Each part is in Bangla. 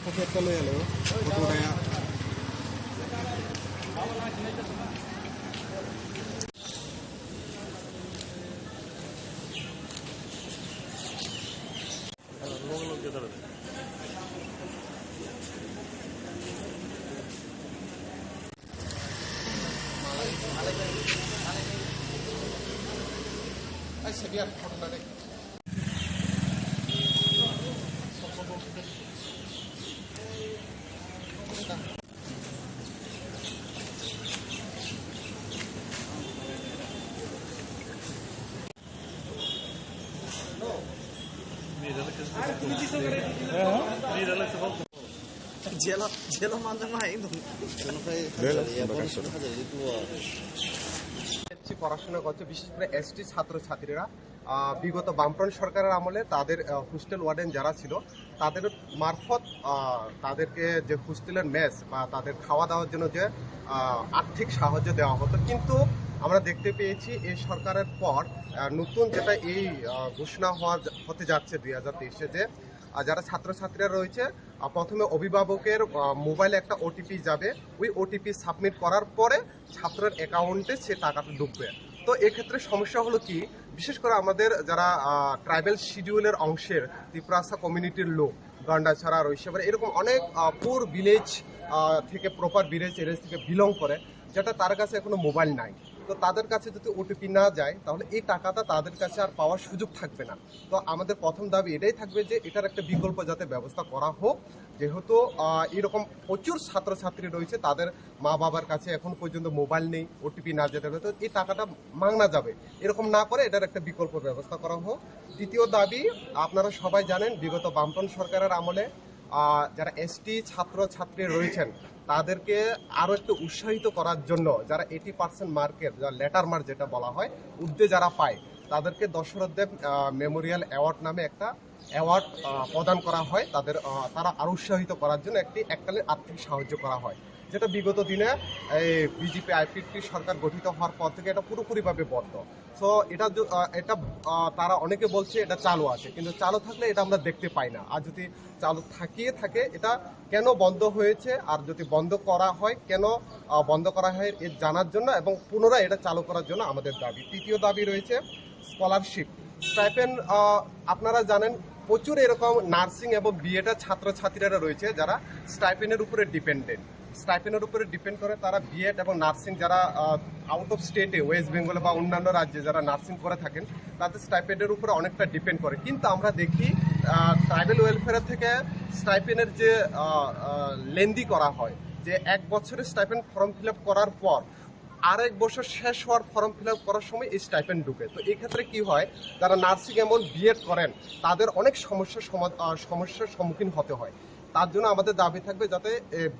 একটা লই এলো ফটোটা sería ঘটনা রে 제로 만든 거 아니고 পড়াশোনা করছে বিশেষ করে এসটি ছাত্রছাত্রীরা বিগত বামফ্রন্ট সরকারের আমলে তাদের হোস্টেল ওয়ার্ডেন যারা ছিল তাদের মারফত তাদেরকে যে হোস্টেলের মেস বা তাদের খাওয়া দাওয়ার জন্য যে আর্থিক সাহায্য দেওয়া হতো, কিন্তু আমরা দেখতে পেয়েছি এই সরকারের পর নতুন যেটা এই ঘোষণা হতে যাচ্ছে 2023-এ যে যারা ছাত্রছাত্রীরা রয়েছে প্রথমে অভিভাবকের মোবাইলে একটা ওটিপি যাবে, ওই ওটিপি সাবমিট করার পরে ছাত্রের অ্যাকাউন্টে সে টাকাটা ঢুকবে। তো এক্ষেত্রে সমস্যা হলো কি, বিশেষ করে আমাদের যারা ট্রাইবাল শিডিউলের অংশের ত্রিপুরাসা কমিউনিটির লোক, গন্ডাছড়া, রৈশাবাড়ি, এরকম অনেক পুর ভিলেজ থেকে প্রপার ভিলেজ এরিয়া থেকে বিলং করে, যেটা তার কাছে এখনো মোবাইল নাই। তো তাদের কাছে যদি ওটিপি না যায় তাহলে এই টাকাটা তাদের কাছে আর পাওয়ার সুযোগ থাকবে না। তো আমাদের প্রথম দাবি এটাই থাকবে যে এটার একটা বিকল্প যাতে ব্যবস্থা করা হোক, যেহেতু এরকম প্রচুর ছাত্রছাত্রী রয়েছে তাদের মা বাবার কাছে এখন পর্যন্ত মোবাইল নেই, ওটিপি না যেতে হবে, তো এই টাকাটা মাংনা যাবে, এরকম না করে এটার একটা বিকল্প ব্যবস্থা করা হোক। দ্বিতীয় দাবি, আপনারা সবাই জানেন বিগত বামফ্রন্ট সরকারের আমলে যারা এসটি ছাত্রছাত্রী রয়েছেন তাদেরকে আরও একটু উৎসাহিত করার জন্য যারা 80% মার্কের যা লেটার মার্ক যেটা বলা হয় উর্দে যারা পায় তাদেরকে দশরথ দেব মেমোরিয়াল অ্যাওয়ার্ড নামে একটা অ্যাওয়ার্ড প্রদান করা হয়, তারা আরও উৎসাহিত করার জন্য এককালীন আর্থিক সাহায্য করা হয়, যেটা বিগত দিনে এই বিজেপি আইপিপি সরকার গঠিত হওয়ার পর থেকে এটা পুরোপুরিভাবে বন্ধ। সো এটা তারা অনেকে বলছে এটা চালু আছে, কিন্তু চালু থাকলে এটা আমরা দেখতে পাই না। আর যদি চালু থাকে এটা কেন বন্ধ হয়েছে, আর যদি বন্ধ করা হয় কেন বন্ধ করা হয় এর জানার জন্য এবং পুনরায় এটা চালু করার জন্য আমাদের দাবি। তৃতীয় দাবি রয়েছে স্কলারশিপ স্টাইপেন্ড। আপনারা জানেন প্রচুর এরকম নার্সিং এবং বিএডের ছাত্রছাত্রীরা রয়েছে যারা স্টাইপেন্ডের উপরে ডিপেন্ড করে, তারা বিএড এবং নার্সিং যারা আউট অফ স্টেটে ওয়েস্ট বেঙ্গলে বা অন্যান্য রাজ্যে যারা নার্সিং করে থাকেন তাদের স্টাইপেন্ডের উপরে অনেকটা ডিপেন্ড করে। কিন্তু আমরা দেখি ট্রাইবাল ওয়েলফেয়ার থেকে স্টাইপেন্ডের যে লেন্দি করা হয়, যে 1 বছরের স্টাইপেন্ড ফর্ম ফিল আপ করার পর আরেক বছর শেষ হওয়ার ফর্ম ফিল আপ করার সময় এই স্টাইপেন্ড ঢুকে। তো এই ক্ষেত্রে কি হয়, যারা নার্সিং এবং বিএড করেন তাদের অনেক সমস্যার সম্মুখীন হতে হয়। তার জন্য আমাদের দাবি থাকবে যাতে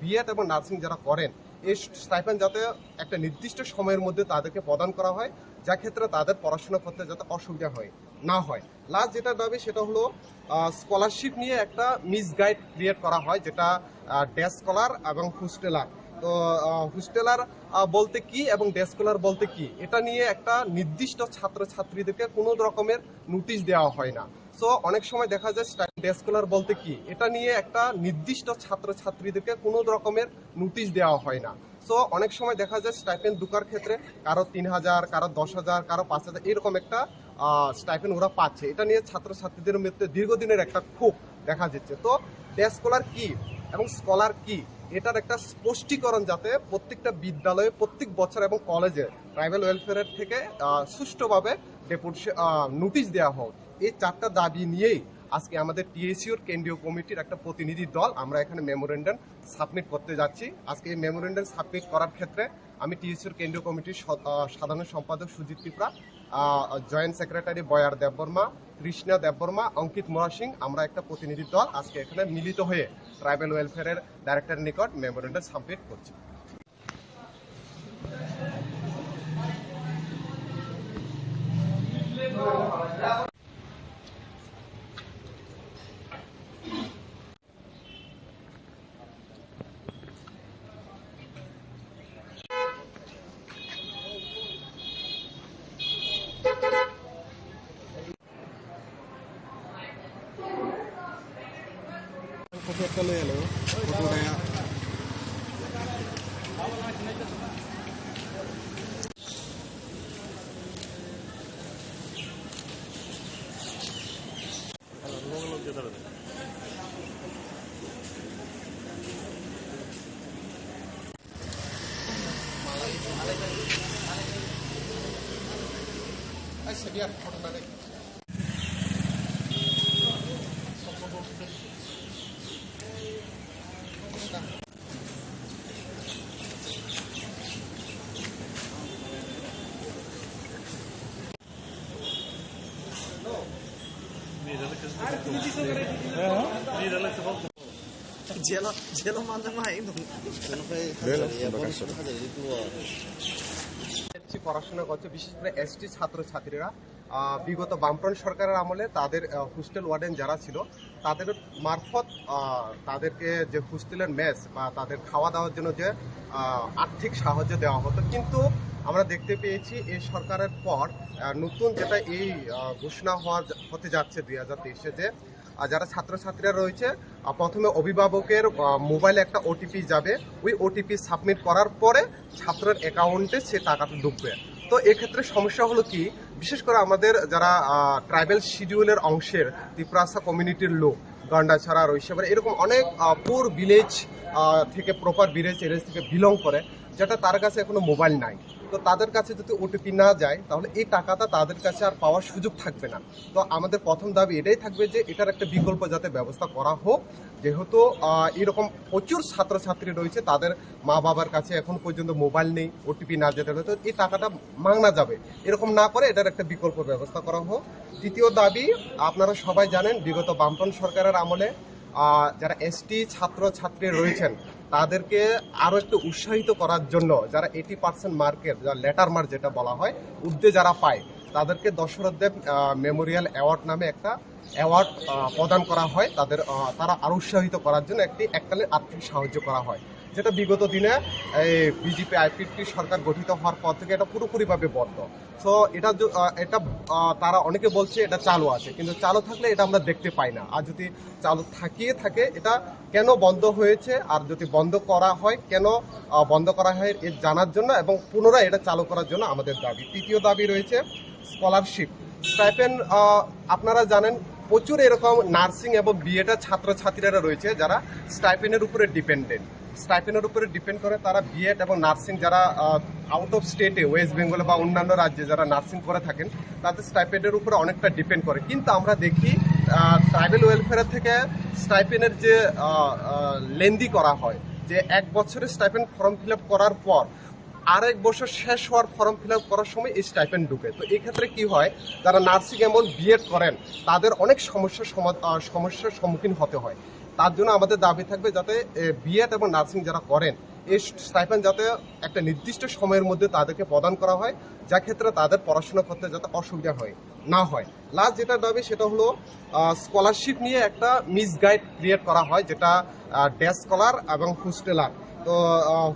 বিএড এবং নার্সিং যারা করেন এই স্টাইপেন্ড যাতে একটা নির্দিষ্ট সময়ের মধ্যে তাদেরকে প্রদান করা হয়, যা ক্ষেত্রে তাদের পড়াশোনা করতে যাতে অসুবিধা না হয়। লাস্ট যেটা দাবি সেটা হলো স্কলারশিপ নিয়ে একটা মিসগাইড ক্রিয়েট করা হয়, যেটা ডে স্কলার এবং হোস্টেলার। তো হোস্টেলার বলতে কি এবং ডে স্কলার বলতে কি, এটা নিয়ে একটা নির্দিষ্ট ছাত্রছাত্রীদেরকে কোনো রকমের নোটিশ দেওয়া হয় না। সো অনেক সময় দেখা যায় ডে স্কলার বলতে কি, এটা নিয়ে একটা নির্দিষ্ট ছাত্রছাত্রীদেরকে কোনো রকমের নোটিশ দেওয়া হয় না। সো অনেক সময় দেখা যায় স্টাইপেন্ড ঢোকার ক্ষেত্রে কারো 3000, কারো 10,000, কারো 5,000 এরকম একটা স্টাইপেন্ড ওরা পাচ্ছে। এটা নিয়ে ছাত্রছাত্রীদের মধ্যে দীর্ঘদিনের একটা ক্ষোভ দেখা যাচ্ছে। তো ডে স্কলার কি এবং স্কলার কি, এটার একটা স্পষ্টীকরণ যাতে প্রত্যেকটা বিদ্যালয়ে প্রত্যেক বছর এবং কলেজে ট্রাইবাল ওয়েলফেয়ারের থেকে সুষ্ঠুভাবে নোটিশ দেওয়া হোক। এই 4টা দাবি নিয়েই আজকে আমাদের টিএসইউর কেন্দ্রীয় কমিটির একটা প্রতিনিধি দল আমরা এখানে মেমোরেন্ডাম সাবমিট করতে যাচ্ছি। আজকে এই মেমোরেন্ডাম সাবমিট করার ক্ষেত্রে আমি টিএসইউর কেন্দ্রীয় কমিটির সাধারণ সম্পাদক সুজিত ত্রিপুরা, জয়েন্ট সেক্রেটারি বয়ার দেববর্মা, কৃষ্ণা দেববর্মা, অঙ্কিত মোরা সিং, আমরা একটা প্রতিনিধি দল আজকে এখানে মিলিত হয়ে ট্রাইবাল ওয়েলফেয়ারের ডাইরেক্টরের নিকট মেমোরেন্ডাম সাবমিট করছি। সেলফি একটা লই এলো ফটোটা Gelo manda mais ainda. Você não foi fazer isso, ST পড়াশোনা করছে, বিশেষ করে এসটি ছাত্রছাত্রীরা বিগত বামফ্রন্ট সরকারের আমলে তাদের হোস্টেল ওয়ার্ডেন যারা ছিল তাদের মারফত তাদেরকে যে হোস্টেলের মেস বা তাদের খাওয়া দাওয়ার জন্য যে আর্থিক সাহায্য দেওয়া হতো, কিন্তু আমরা দেখতে পেয়েছি এই সরকারের পর নতুন যেটা এই ঘোষণা হতে যাচ্ছে 2023-এ যে যারা ছাত্রছাত্রীরা রয়েছে প্রথমে অভিভাবকের মোবাইলে একটা ওটিপি যাবে, ওই ওটিপি সাবমিট করার পরে ছাত্রের অ্যাকাউন্টে সে টাকাটা ঢুকবে। তো এক্ষেত্রে সমস্যা হলো কি, বিশেষ করে আমাদের যারা ট্রাইবাল শিডিউলের অংশের ত্রিপুরাসা কমিউনিটির লোক, গন্ডাছড়া, রৈশাবাড়ি, এরকম অনেক পুর ভিলেজ থেকে প্রপার ভিলেজ এরিয়া থেকে বিলং করে, যেটা তার কাছে এখনো মোবাইল নাই। তো তাদের কাছে যদি ওটিপি না যায় তাহলে এই টাকাটা তাদের কাছে আর পাওয়ার সুযোগ থাকবে না। তো আমাদের প্রথম দাবি এটাই থাকবে যে এটার একটা বিকল্প যাতে ব্যবস্থা করা হোক, যেহেতু এরকম প্রচুর ছাত্রছাত্রী রয়েছে তাদের মা বাবার কাছে এখন পর্যন্ত মোবাইল নেই, ওটিপি না যেতে হলে তো এই টাকাটা মাংনা যাবে, এরকম না করে এটার একটা বিকল্প ব্যবস্থা করা হোক। দ্বিতীয় দাবি, আপনারা সবাই জানেন বিগত বামফ্রন্ট সরকারের আমলে যারা এসটি ছাত্রছাত্রী রয়েছেন তাদেরকে আরও একটু উৎসাহিত করার জন্য যারা 80% মার্কের যা লেটার মার্ক যেটা বলা হয় উর্দে যারা পায় তাদেরকে দশরথ দেব মেমোরিয়াল অ্যাওয়ার্ড নামে একটা অ্যাওয়ার্ড প্রদান করা হয়, তারা আরও উৎসাহিত করার জন্য এককালীন আর্থিক সাহায্য করা হয়, যেটা বিগত দিনে এই বিজেপি আইপিপি সরকার গঠিত হওয়ার পর থেকে এটা পুরোপুরিভাবে বন্ধ। সো এটা তারা অনেকে বলছে এটা চালু আছে, কিন্তু চালু থাকলে এটা আমরা দেখতে পাই না। আর যদি চালু থাকে এটা কেন বন্ধ হয়েছে, আর যদি বন্ধ করা হয় কেন বন্ধ করা হয় এর জানার জন্য এবং পুনরায় এটা চালু করার জন্য আমাদের দাবি। তৃতীয় দাবি রয়েছে স্কলারশিপ স্টাইপেন্ড। আপনারা জানেন প্রচুর এরকম নার্সিং এবং বিএড ছাত্রছাত্রীরা রয়েছে যারা স্টাইপেন্ডের উপরে ডিপেন্ড করে, তারা বিএড এবং নার্সিং যারা আউট অফ স্টেটে ওয়েস্ট বেঙ্গলে বা অন্যান্য রাজ্যে যারা নার্সিং করে থাকেন তাদের স্টাইপেন্ডের উপরে অনেকটা ডিপেন্ড করে। কিন্তু আমরা দেখি ট্রাইবাল ওয়েলফেয়ার থেকে স্টাইপেন্ডের যে লেন্দি করা হয়, যে 1 বছরের স্টাইপেন্ড ফর্ম ফিল আপ করার পর আরেক বছর শেষ হওয়ার ফর্ম ফিল আপ করার সময় এই স্টাইপেন্ড ঢুকে। তো এই ক্ষেত্রে কি হয়, যারা নার্সিং এবং বিএড করেন তাদের অনেক সমস্যার সম্মুখীন হতে হয়। তার জন্য আমাদের দাবি থাকবে যাতে বিএড এবং নার্সিং যারা করেন এই স্টাইপেন্ড যাতে একটা নির্দিষ্ট সময়ের মধ্যে তাদেরকে প্রদান করা হয়, যা ক্ষেত্রে তাদের পড়াশোনা করতে যাতে অসুবিধা না হয়। লাস্ট যেটা দাবি সেটা হলো স্কলারশিপ নিয়ে একটা মিসগাইড ক্রিয়েট করা হয়, যেটা ডে স্কলার এবং হোস্টেলার। তো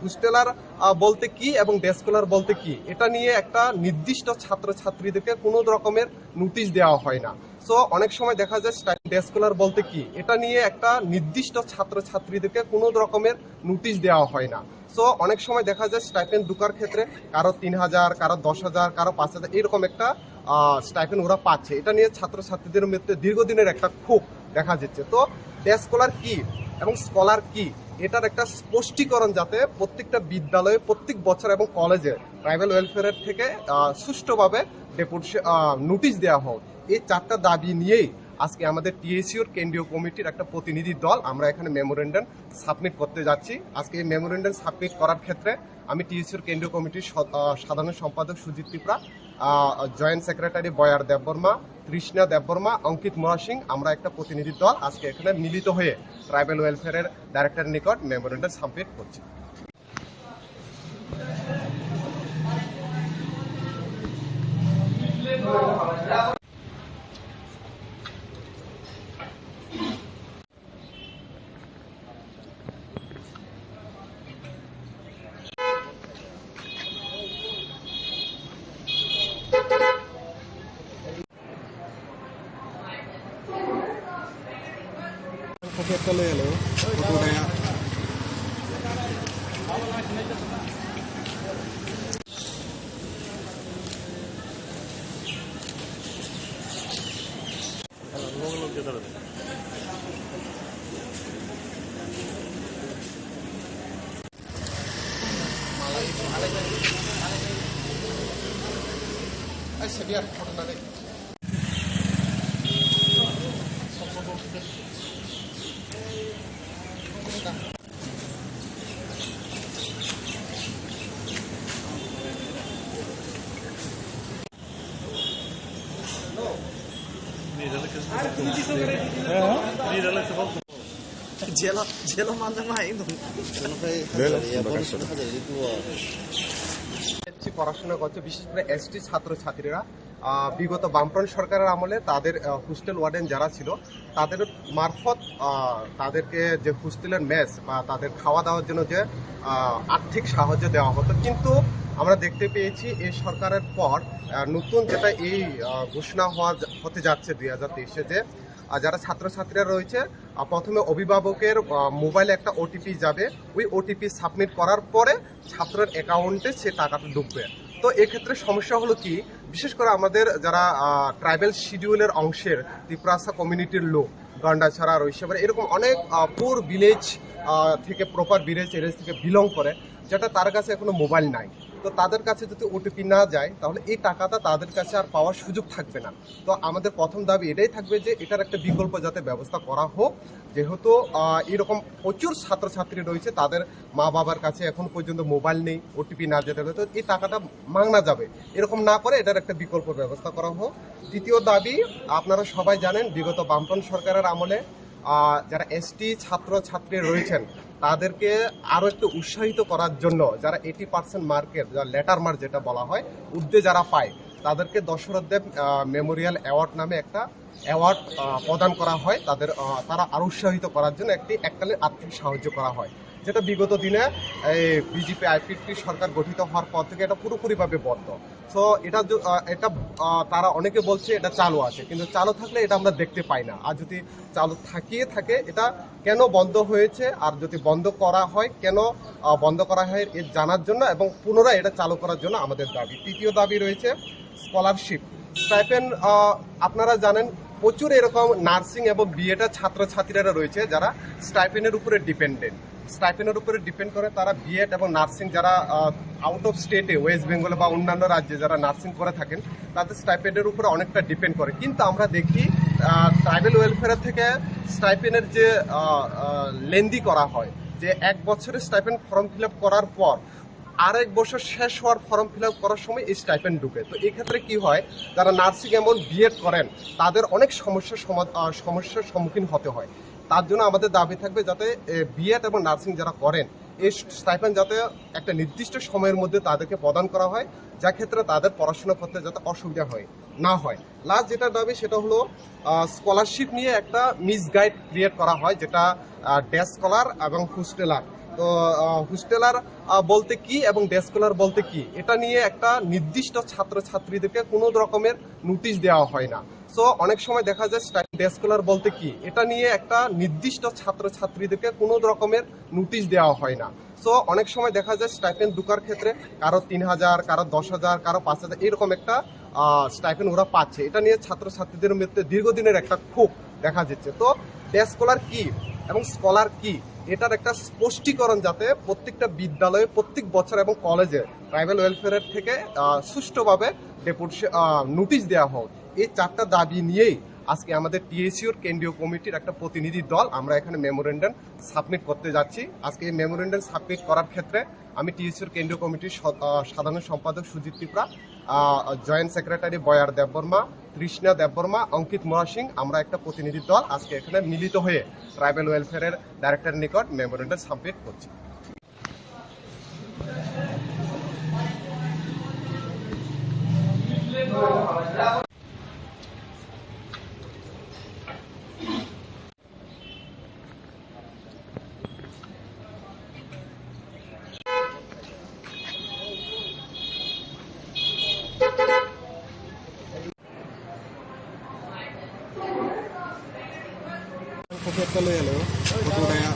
হোস্টেলার বলতে কি এবং ডে স্কলার বলতে কি, এটা নিয়ে একটা নির্দিষ্ট ছাত্রছাত্রীদেরকে কোনো রকমের নোটিশ দেওয়া হয় না। সো অনেক সময় দেখা যায় ডে স্কলার বলতে কি, এটা নিয়ে একটা নির্দিষ্ট ছাত্রছাত্রীদেরকে কোনো রকমের নোটিশ দেওয়া হয় না। সো অনেক সময় দেখা যায় স্টাইপেন্ড ঢোকার ক্ষেত্রে কারো 3000, কারো 10,000, কারো 5,000 এরকম একটা স্টাইপেন্ড ওরা পাচ্ছে। এটা নিয়ে ছাত্রছাত্রীদের মধ্যে দীর্ঘদিনের একটা ক্ষোভ দেখা যাচ্ছে। তো ডে স্কলার কি এবং স্কলার কি, এটার একটা স্পষ্টীকরণ যাতে প্রত্যেকটা বিদ্যালয়ে প্রত্যেক বছর এবং কলেজে ট্রাইবাল ওয়েলফেয়ারের থেকে সুষ্ঠুভাবে নোটিশ দেওয়া হোক। এই 4টা দাবি নিয়েই আজকে আমাদের টিএসইউর কেন্দ্রীয় কমিটির একটা প্রতিনিধি দল আমরা এখানে মেমোরেন্ডাম সাবমিট করতে যাচ্ছি। আজকে এই মেমোরেন্ডাম সাবমিট করার ক্ষেত্রে আমি টিএসইউর কেন্দ্রীয় কমিটির সাধারণ সম্পাদক সুজিত ত্রিপুরা, জয়েন্ট সেক্রেটারি বয়ার দেববর্মা, কৃষ্ণা দেববর্মা, অঙ্কিত মোরা সিং, আমরা একটা প্রতিনিধি দল আজকে এখানে মিলিত হয়ে ট্রাইবাল ওয়েলফেয়ারের ডাইরেক্টরের নিকট মেমোরেন্ডাম সাবমিট করছি। Kopi একটা লই এলো ফটো উঠায়া Jello manda mais ainda. Ano kay bonus na dito. এসটি পড়াশোনা করছে, বিশেষ করে এসটি ছাত্রছাত্রীরা বিগত বামফ্রন্ট সরকারের আমলে তাদের হোস্টেল ওয়ার্ডেন যারা ছিল তাদের মারফত তাদেরকে যে হোস্টেলের মেস বা তাদের খাওয়া দাওয়ার জন্য যে আর্থিক সাহায্য দেওয়া হতো, কিন্তু আমরা দেখতে পেয়েছি এই সরকারের পর নতুন যেটা এই ঘোষণা হতে যাচ্ছে 2023-এ যে যারা ছাত্রছাত্রীরা রয়েছে প্রথমে অভিভাবকের মোবাইলে একটা ওটিপি যাবে, ওই ওটিপি সাবমিট করার পরে ছাত্রের অ্যাকাউন্টে সে টাকাটা ঢুকবে। তো এক্ষেত্রে সমস্যা হলো কি, বিশেষ করে আমাদের যারা ট্রাইবাল শিডিউলের অংশের ত্রিপুরাসা কমিউনিটির লোক, গন্ডাছড়া, রৈশাবাড়ি, এরকম অনেক পুর ভিলেজ থেকে প্রপার ভিলেজ এরিয়া থেকে বিলং করে, যেটা তার কাছে এখনো মোবাইল নাই। তো তাদের কাছে যদি ওটিপি না যায় তাহলে এই টাকাটা তাদের কাছে আর পাওয়ার সুযোগ থাকবে না। তো আমাদের প্রথম দাবি এটাই থাকবে যে এটার একটা বিকল্প যাতে ব্যবস্থা করা হোক, যেহেতু এরকম প্রচুর ছাত্রছাত্রী রয়েছে তাদের মা বাবার কাছে এখন পর্যন্ত মোবাইল নেই, ওটিপি না যেতে হবে, তো এই টাকাটা মাগনা যাবে, এরকম না করে এটার একটা বিকল্প ব্যবস্থা করা হোক। দ্বিতীয় দাবি, আপনারা সবাই জানেন বিগত বামফ্রন্ট সরকারের আমলে যারা এসটি ছাত্রছাত্রী রয়েছেন তাদেরকে আরও একটু উৎসাহিত করার জন্য যারা 80% মার্কের লেটার মার্ক যেটা বলা হয় উর্দে যারা পায় তাদেরকে দশরথ দেব মেমোরিয়াল অ্যাওয়ার্ড নামে একটা অ্যাওয়ার্ড প্রদান করা হয়, তারা আরও উৎসাহিত করার জন্য এককালীন আর্থিক সাহায্য করা হয়, যেটা বিগত দিনে এই বিজেপি আইপিপি সরকার গঠিত হওয়ার পর থেকে এটা পুরোপুরিভাবে বন্ধ। সো এটা তারা অনেকে বলছে এটা চালু আছে, কিন্তু চালু থাকলে এটা আমরা দেখতে পাই না। আর যদি চালু থাকে এটা কেন বন্ধ হয়েছে, আর যদি বন্ধ করা হয় কেন বন্ধ করা হয় এর জানার জন্য এবং পুনরায় এটা চালু করার জন্য আমাদের দাবি। তৃতীয় দাবি রয়েছে স্কলারশিপ স্টাইপেন্ড। আপনারা জানেন প্রচুর এরকম নার্সিং এবং বিএড ছাত্রছাত্রীরা রয়েছে যারা স্টাইপেন্ডের উপরে ডিপেন্ড করে, তারা বিএড এবং নার্সিং যারা আউট অফ স্টেটে ওয়েস্ট বেঙ্গলে বা অন্যান্য রাজ্যে যারা নার্সিং করে থাকেন তাদের স্টাইপেন্ডের উপরে অনেকটা ডিপেন্ড করে। কিন্তু আমরা দেখি ট্রাইবাল ওয়েলফেয়ার থেকে স্টাইপেন্ডের যে লেন্দি করা হয়, যে 1 বছরের স্টাইপেন্ড ফর্ম ফিল আপ করার পর আরেক বছর শেষ হওয়ার ফর্ম ফিল আপ করার সময় এই স্টাইপেন্ড ঢুকে। তো এই ক্ষেত্রে কি হয়, যারা নার্সিং এবং বিএড করেন তাদের অনেক সমস্যার সম্মুখীন হতে হয়। তার জন্য আমাদের দাবি থাকবে যাতে বিএড এবং নার্সিং যারা করেন এই স্টাইপেন্ড যাতে একটা নির্দিষ্ট সময়ের মধ্যে তাদেরকে প্রদান করা হয়, যা ক্ষেত্রে তাদের পড়াশোনা করতে যাতে অসুবিধা না হয়। লাস্ট যেটা দাবি সেটা হলো স্কলারশিপ নিয়ে একটা মিসগাইড ক্রিয়েট করা হয়, যেটা ডে স্কলার এবং হোস্টেলার। তো হোস্টেলার বলতে কি এবং ডে স্কলার বলতে কি, এটা নিয়ে একটা নির্দিষ্ট ছাত্রছাত্রীদেরকে কোনো রকমের নোটিশ দেওয়া হয় না। সো অনেক সময় দেখা যায় ডে স্কলার বলতে কি, এটা নিয়ে একটা নির্দিষ্ট ছাত্রছাত্রীদেরকে কোনো রকমের নোটিশ দেওয়া হয় না। সো অনেক সময় দেখা যায় স্টাইপেন্ড ঢোকার ক্ষেত্রে কারো 3000, কারো 10,000, কারো 5000 এরকম একটা স্টাইপেন্ড ওরা পাচ্ছে। এটা নিয়ে ছাত্রছাত্রীদের মধ্যে দীর্ঘদিনের একটা ক্ষোভ দেখা যাচ্ছে। তো ডে স্কলার কি এবং স্কলার কি, এটার একটা স্পষ্টীকরণ যাতে প্রত্যেকটা বিদ্যালয়ে প্রত্যেক বছর এবং কলেজে ট্রাইবাল ওয়েলফেয়ারের থেকে সুষ্ঠুভাবে নোটিশ দেওয়া হোক। এই 4টা দাবি নিয়েই আজকে আমাদের টিএসইউর কেন্দ্রীয় কমিটির একটা প্রতিনিধি দল আমরা এখানে মেমোরেন্ডাম সাবমিট করতে যাচ্ছি। আজকে এই মেমোরেন্ডাম সাবমিট করার ক্ষেত্রে আমি টিএসইউর কেন্দ্রীয় কমিটির সাধারণ সম্পাদক সুজিত ত্রিপুরা, জয়েন্ট সেক্রেটারি বয়ার দেববর্মা, তৃষ্ণা দেববর্মা, অঙ্কিত মোরা সিং, আমরা একটা প্রতিনিধি দল আজকে এখানে মিলিত হয়ে ট্রাইবাল ওয়েলফেয়ারের ডাইরেক্টরের নিকট মেমোরেন্ডাম সাবমিট করছি। Foto kalau ya lo, foto daya.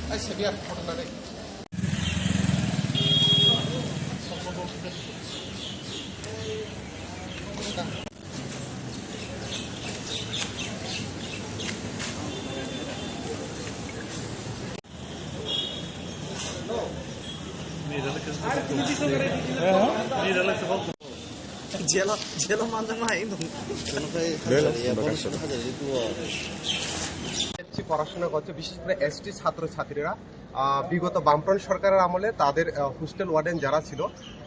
Ay, sebiar foto na rin. Jelo manjang main dong. Kenapa ya bonus hajar itu? ST পড়াশোনা করছে, বিশেষ করে এসটি ছাত্রছাত্রীরা বিগত বামফ্রন্ট সরকারের আমলে তাদের হোস্টেল ওয়ার্ডেন যারা ছিল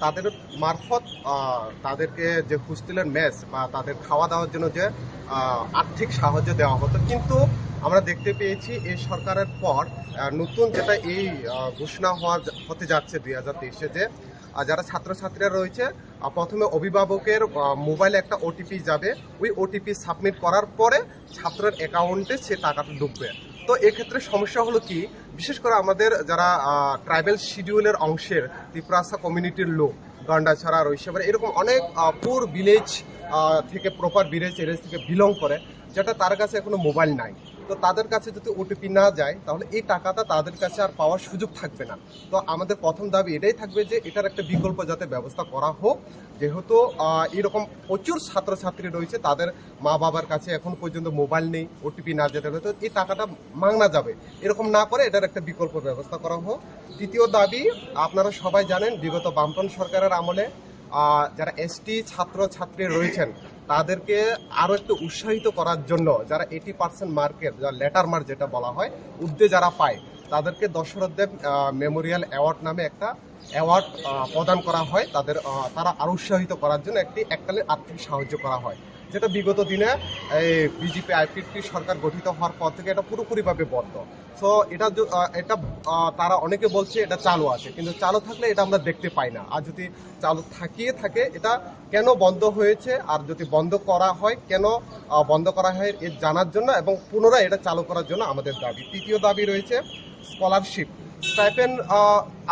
তাদের মারফত তাদেরকে যে হোস্টেলের মেস বা তাদের খাওয়া দাওয়ার জন্য যে আর্থিক সাহায্য দেওয়া হতো, কিন্তু আমরা দেখতে পেয়েছি এই সরকারের পর নতুন যেটা এই ঘোষণা হতে যাচ্ছে 2023-এ যে যারা ছাত্রছাত্রীরা রয়েছে প্রথমে অভিভাবকের মোবাইলে একটা ওটিপি যাবে, ওই ওটিপি সাবমিট করার পরে ছাত্রের অ্যাকাউন্টে সে টাকাটা ঢুকবে। তো এক্ষেত্রে সমস্যা হলো কি, বিশেষ করে আমাদের যারা ট্রাইবাল শিডিউলের অংশের ত্রিপুরাসা কমিউনিটির লোক, গন্ডাছড়া, রৈশাবাড়ি, এরকম অনেক পুর ভিলেজ থেকে প্রপার ভিলেজ এরিয়া থেকে বিলং করে, যেটা তার কাছে এখনো মোবাইল নাই। তো তাদের কাছে যদি ওটিপি না যায় তাহলে এই টাকাটা তাদের কাছে আর পাওয়ার সুযোগ থাকবে না। তো আমাদের প্রথম দাবি এটাই থাকবে যে এটার একটা বিকল্প যাতে ব্যবস্থা করা হোক, যেহেতু এরকম প্রচুর ছাত্রছাত্রী রয়েছে তাদের মা বাবার কাছে এখন পর্যন্ত মোবাইল নেই, ওটিপি না যেতে হবে, তো এই টাকাটা মাংনা যাবে, এরকম না করে এটার একটা বিকল্প ব্যবস্থা করা হোক। দ্বিতীয় দাবি, আপনারা সবাই জানেন বিগত বামফ্রন্ট সরকারের আমলে যারা এসটি ছাত্রছাত্রী রয়েছেন তাদেরকে আরো একটু উৎসাহিত করার জন্য যারা 80% মার্কের লেটার মার্ক যেটা বলা হয় উর্দে যারা পায় তাদেরকে দশরথ দেব মেমোরিয়াল অ্যাওয়ার্ড নামে একটা অ্যাওয়ার্ড প্রদান করা হয়, তারা আরো উৎসাহিত করার জন্য এককালীন আর্থিক সাহায্য করা হয়, যেটা বিগত দিনে এই বিজেপি আইপিপি সরকার গঠিত হওয়ার পর থেকে এটা পুরোপুরিভাবে বন্ধ। সো এটা তারা অনেকে বলছে এটা চালু আছে, কিন্তু চালু থাকলে এটা আমরা দেখতে পাই না। আর যদি চালু থাকে এটা কেন বন্ধ হয়েছে, আর যদি বন্ধ করা হয় কেন বন্ধ করা হয় এর জানার জন্য এবং পুনরায় এটা চালু করার জন্য আমাদের দাবি। তৃতীয় দাবি রয়েছে স্কলারশিপ স্টাইপেন্ড।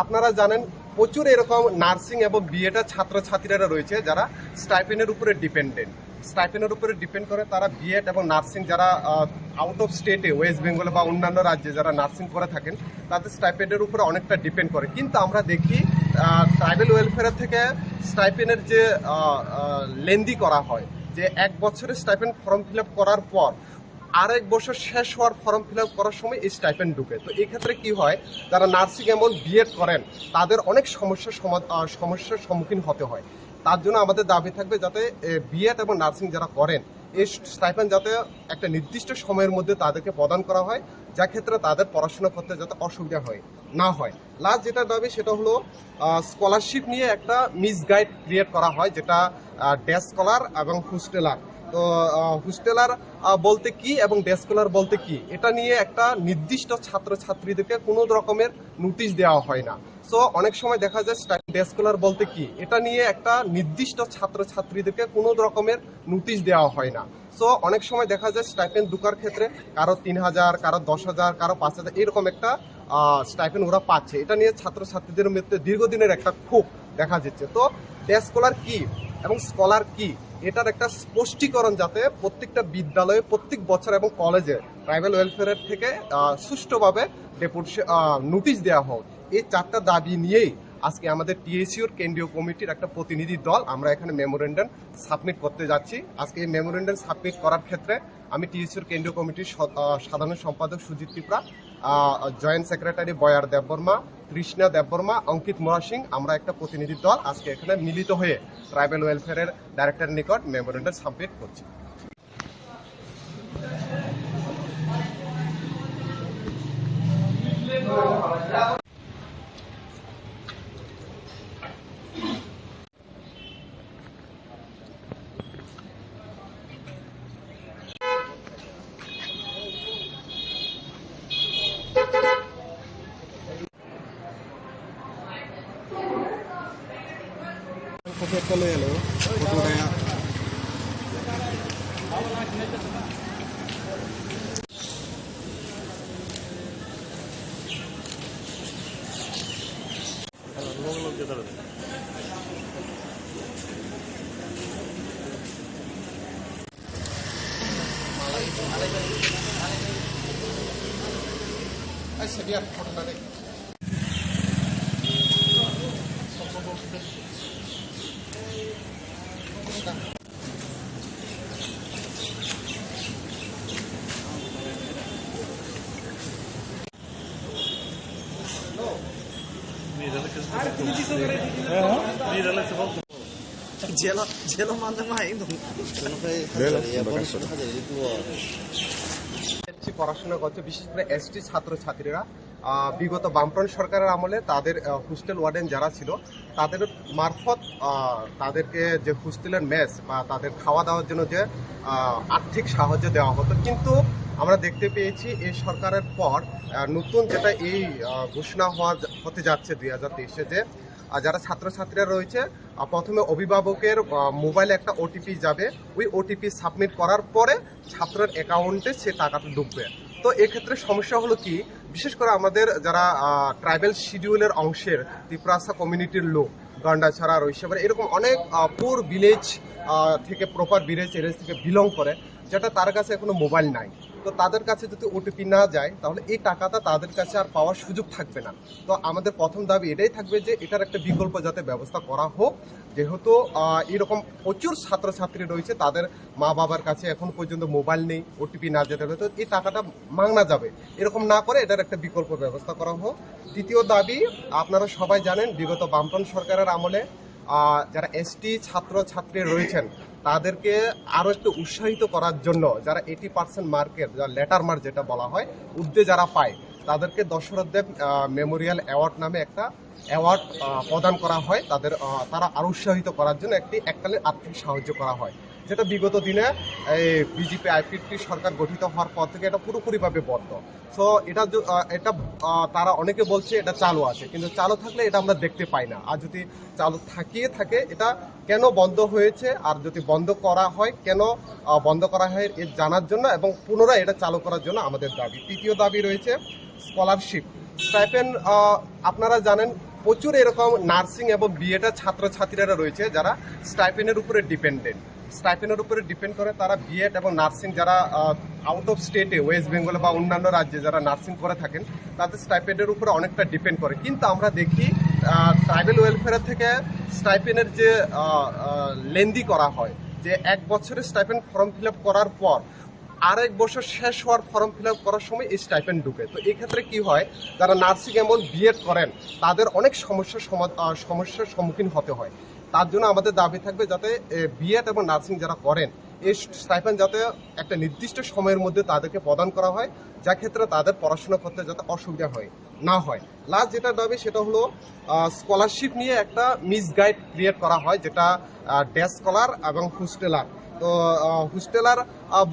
আপনারা জানেন প্রচুর এরকম নার্সিং এবং বিএড ছাত্রছাত্রীরা রয়েছে যারা স্টাইপেন্ডের উপরে ডিপেন্ড করে, তারা বিএড এবং নার্সিং যারা আউট অফ স্টেটে ওয়েস্ট বেঙ্গলে বা অন্যান্য রাজ্যে যারা নার্সিং করে থাকেন তাদের স্টাইপেন্ডের উপরে অনেকটা ডিপেন্ড করে। কিন্তু আমরা দেখি ট্রাইবাল ওয়েলফেয়ার থেকে স্টাইপেন্ডের যে লেন্দি করা হয়, যে 1 বছরের স্টাইপেন্ড ফর্ম ফিল আপ করার পর আরেক বছর শেষ হওয়ার ফর্ম ফিল আপ করার সময় এই স্টাইপেন্ড ঢুকে। তো এই ক্ষেত্রে কি হয়, যারা নার্সিং এবং বিএড করেন তাদের অনেক সমস্যার সম্মুখীন হতে হয়। তার জন্য আমাদের দাবি থাকবে যাতে বিএড এবং নার্সিং যারা করেন এই স্টাইপেন্ড যাতে একটা নির্দিষ্ট সময়ের মধ্যে তাদেরকে প্রদান করা হয়, যা ক্ষেত্রে তাদের পড়াশোনা করতে যাতে অসুবিধা না হয়। লাস্ট যেটা দাবি সেটা হলো স্কলারশিপ নিয়ে একটা মিসগাইড ক্রিয়েট করা হয়, যেটা ডে স্কলার এবং হোস্টেলার। তো হোস্টেলার বলতে কি এবং ডে স্কলার বলতে কি, এটা নিয়ে একটা নির্দিষ্ট ছাত্রছাত্রীদেরকে কোনো রকমের নোটিশ দেওয়া হয় না। সো অনেক সময় দেখা যায় ডে স্কলার বলতে কি, এটা নিয়ে একটা নির্দিষ্ট ছাত্রছাত্রীদেরকে কোনো রকমের নোটিশ দেওয়া হয় না। সো অনেক সময় দেখা যায় স্টাইপেন্ড ঢোকার ক্ষেত্রে কারো 3000, কারো 10,000, কারো 5,000 এরকম একটা স্টাইপেন্ড ওরা পাচ্ছে। এটা নিয়ে ছাত্রছাত্রীদের মধ্যে দীর্ঘদিনের একটা ক্ষোভ দেখা যাচ্ছে। তো ডে স্কলার কি এবং স্কলার কি, এটার একটা স্পষ্টীকরণ যাতে প্রত্যেকটা বিদ্যালয়ে প্রত্যেক বছর এবং কলেজে ট্রাইবাল ওয়েলফেয়ার থেকে সুষ্ঠুভাবে নোটিশ দেওয়া হোক। এই 4টা দাবি নিয়েই আজকে আমাদের টিএসইউর কেন্দ্রীয় কমিটির একটা প্রতিনিধি দল আমরা এখানে মেমোরেন্ডাম সাবমিট করতে যাচ্ছি। আজকে এই মেমোরেন্ডাম সাবমিট করার ক্ষেত্রে আমি টিএসইউর কেন্দ্রীয় কমিটির সাধারণ সম্পাদক সুজিত ত্রিপুরা, জয়েন্ট সেক্রেটারি বয়ার দেববর্মা, কৃষ্ণা দেববর্মা, অঙ্কিত মোরা সিং, আমরা একটা প্রতিনিধি দল আজকে এখানে মিলিত হয়ে ট্রাইবাল ওয়েলফেয়ারের ডাইরেক্টরের নিকট মেমোরেন্ডাম সাবমিট করছি। Kopi একটা লয়ে এলো কত টাকা আচ্ছা বিয়ার ফটোটা দেখ Gelo manda mais ainda. Barishal হাজারে ঋতু পড়াশোনা করছে বিশেষ করে এসটি ছাত্রছাত্রীরা বিগত বামফ্রন্ট সরকারের আমলে তাদের হোস্টেল ওয়ার্ডেন যারা ছিল তাদের মারফত তাদেরকে যে হোস্টেলের মেস বা তাদের খাওয়া দাওয়ার জন্য যে আর্থিক সাহায্য দেওয়া হতো, কিন্তু আমরা দেখতে পেয়েছি এই সরকারের পর নতুন যেটা এই ঘোষণা হতে যাচ্ছে 2023-এ যে যারা ছাত্রছাত্রীরা রয়েছে প্রথমে অভিভাবকের মোবাইলে একটা ওটিপি যাবে, ওই ওটিপি সাবমিট করার পরে ছাত্রের অ্যাকাউন্টে সে টাকাটা ঢুকবে। তো এক্ষেত্রে সমস্যা হলো কি, বিশেষ করে আমাদের যারা ট্রাইবাল শিডিউলের অংশের ত্রিপুরাসা কমিউনিটির লোক, গন্ডাছড়া, রৈশাবাড়ি, এরকম অনেক পুর ভিলেজ থেকে প্রপার ভিলেজ এরিয়া থেকে বিলং করে, যেটা তার কাছে এখনো মোবাইল নাই। তো তাদের কাছে যদি ওটিপি না যায় তাহলে এই টাকাটা তাদের কাছে আর পাওয়ার সুযোগ থাকবে না। তো আমাদের প্রথম দাবি এটাই থাকবে যে এটার একটা বিকল্প যাতে ব্যবস্থা করা হোক, যেহেতু এরকম প্রচুর ছাত্রছাত্রী রয়েছে তাদের মা বাবার কাছে এখন পর্যন্ত মোবাইল নেই, ওটিপি না যেতে হবে, তো এই টাকাটা মাংনা যাবে, এরকম না করে এটার একটা বিকল্প ব্যবস্থা করা হোক। দ্বিতীয় দাবি, আপনারা সবাই জানেন বিগত বামফ্রন্ট সরকারের আমলে যারা এসটি ছাত্রছাত্রী রয়েছেন তাদেরকে আরও একটু উৎসাহিত করার জন্য যারা 80% মার্কের যা লেটার মার্ক যেটা বলা হয় উর্দে যারা পায় তাদেরকে দশরথ দেব মেমোরিয়াল অ্যাওয়ার্ড নামে একটা অ্যাওয়ার্ড প্রদান করা হয়, তারা আরও উৎসাহিত করার জন্য এককালীন আর্থিক সাহায্য করা হয়, যেটা বিগত দিনে এই বিজেপি আইপিপি সরকার গঠিত হওয়ার পর থেকে এটা পুরোপুরিভাবে বন্ধ। সো এটা তারা অনেকে বলছে এটা চালু আছে, কিন্তু চালু থাকলে এটা আমরা দেখতে পাই না। আর যদি চালু থাকে এটা কেন বন্ধ হয়েছে, আর যদি বন্ধ করা হয় কেন বন্ধ করা হয় এর জানার জন্য এবং পুনরায় এটা চালু করার জন্য আমাদের দাবি। তৃতীয় দাবি রয়েছে স্কলারশিপ স্টাইপেন্ড। আপনারা জানেন প্রচুর এরকম নার্সিং এবং বিএডের ছাত্রছাত্রীরা রয়েছে যারা স্টাইপেন্ডের উপরে স্টাইপেন্ডের উপরে ডিপেন্ড করে, তারা বিএড এবং নার্সিং যারা আউট অফ স্টেটে ওয়েস্ট বেঙ্গলে বা অন্যান্য রাজ্যে যারা নার্সিং করে থাকেন তাদের স্টাইপেন্ডের উপরে অনেকটা ডিপেন্ড করে। কিন্তু আমরা দেখি ট্রাইবাল ওয়েলফেয়ার থেকে স্টাইপেন্ডের যে লেন্দি করা হয়, যে 1 বছরের স্টাইপেন্ড ফর্ম ফিল আপ করার পর আরেক বছর শেষ হওয়ার ফর্ম ফিল আপ করার সময় এই স্টাইপেন্ড ঢুকে। তো এক্ষেত্রে কি হয়, যারা নার্সিং এবং বিএড করেন তাদের অনেক সমস্যার সম্মুখীন হতে হয়। তার জন্য আমাদের দাবি থাকবে যাতে বিএড এবং নার্সিং যারা করেন এই স্টাইপেন্ড যাতে একটা নির্দিষ্ট সময়ের মধ্যে তাদেরকে প্রদান করা হয়, যা ক্ষেত্রে তাদের পড়াশোনা করতে যাতে অসুবিধা না হয়। লাস্ট যেটা দাবি সেটা হলো স্কলারশিপ নিয়ে একটা মিসগাইড ক্রিয়েট করা হয়, যেটা ডে স্কলার এবং হোস্টেলার। তো হোস্টেলার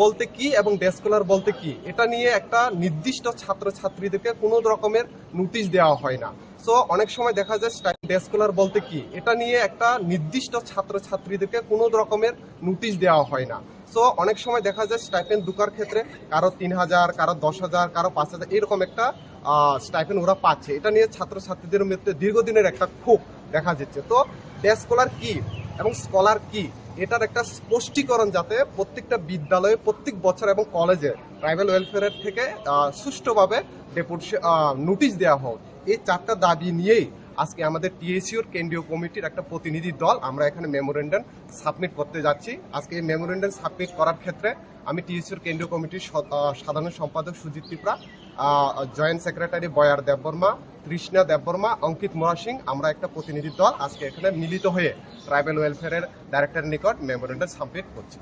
বলতে কি এবং ডে স্কলার বলতে কি, এটা নিয়ে একটা নির্দিষ্ট ছাত্রছাত্রীদেরকে কোনো রকমের নোটিশ দেওয়া হয় না। সো অনেক সময় দেখা যায় ডে স্কলার বলতে কি, এটা নিয়ে একটা নির্দিষ্ট ছাত্রছাত্রীদেরকে কোনো রকমের নোটিশ দেওয়া হয় না। সো অনেক সময় দেখা যায় স্টাইপেন্ড ঢোকার ক্ষেত্রে কারো 3000, কারো 10,000, কারো 5,000 এরকম একটা স্টাইপেন্ড ওরা পাচ্ছে। এটা নিয়ে ছাত্রছাত্রীদের মধ্যে দীর্ঘদিনের একটা ক্ষোভ দেখা যাচ্ছে। তো ডে স্কলার কি এবং স্কলার কি, এটার একটা স্পষ্টীকরণ যাতে প্রত্যেকটা বিদ্যালয়ে প্রত্যেক বছর এবং কলেজে ট্রাইবাল ওয়েলফেয়ারের থেকে সুষ্ঠুভাবে নোটিশ দেওয়া হোক। এই 4টা দাবি নিয়েই আজকে আমাদের টিএসইউর কেন্দ্রীয় কমিটির একটা প্রতিনিধি দল আমরা এখানে মেমোরেন্ডাম সাবমিট করতে যাচ্ছি। আজকে এই মেমোরেন্ডাম সাবমিট করার ক্ষেত্রে আমি টিএসইউর কেন্দ্রীয় কমিটির সাধারণ সম্পাদক সুজিত ত্রিপুরা, জয়েন্ট সেক্রেটারি বয়ার দেববর্মা, তৃষ্ণা দেববর্মা, অঙ্কিত মোরা সিং, আমরা একটা প্রতিনিধি দল আজকে এখানে মিলিত হয়ে ট্রাইবাল ওয়েলফেয়ারের ডাইরেক্টরের নিকট মেমোরেন্ডাম সাবমিট করছি।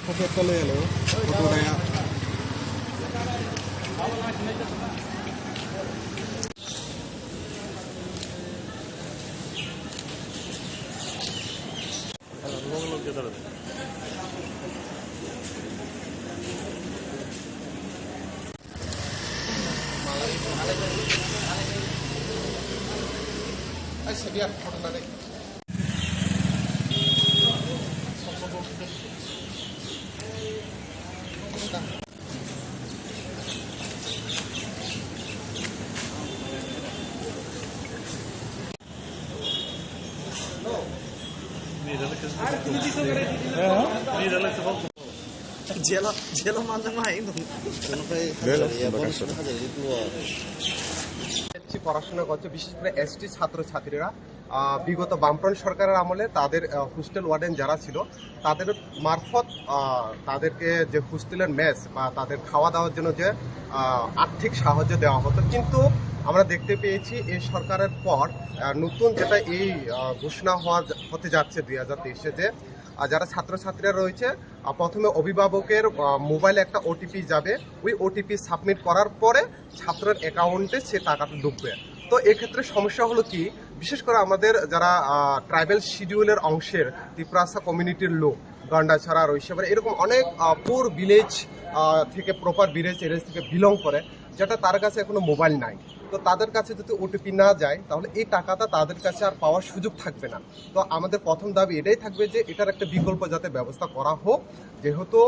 Kopi একটা লয়ে এলো কত টাকা Gelo manda mais ainda. Ano kay hajar ya bonus na hajar keluar. পড়াশোনা করছে, বিশেষ করে এসটি ছাত্রছাত্রীরা বিগত বামফ্রন্ট সরকারের আমলে তাদের হোস্টেল ওয়ার্ডেন যারা ছিল তাদের মারফত তাদেরকে যে হোস্টেলের মেস বা তাদের খাওয়া দাওয়ার জন্য যে আর্থিক সাহায্য দেওয়া হতো, কিন্তু আমরা দেখতে পেয়েছি এই সরকারের পর নতুন যেটা এই ঘোষণা হতে যাচ্ছে 2023-এ যে যারা ছাত্রছাত্রীরা রয়েছে প্রথমে অভিভাবকের মোবাইলে একটা ওটিপি যাবে, ওই ওটিপি সাবমিট করার পরে ছাত্রের অ্যাকাউন্টে সে টাকাটা ঢুকবে। তো এক্ষেত্রে সমস্যা হলো কি, বিশেষ করে আমাদের যারা ট্রাইবাল শিডিউলের অংশের ত্রিপুরাসা কমিউনিটির লোক, গন্ডাছড়া, রৈশাবাড়ি, এরকম অনেক পুর ভিলেজ থেকে প্রপার ভিলেজ এরিয়া থেকে বিলং করে, যেটা তার কাছে এখনো মোবাইল নাই। তো তাদের কাছে যদি ওটিপি না যায় তাহলে এই টাকাটা তাদের কাছে আর পাওয়ার সুযোগ থাকবে না। তো আমাদের প্রথম দাবি এটাই থাকবে যে এটার একটা বিকল্প যাতে ব্যবস্থা করা হোক, যেহেতু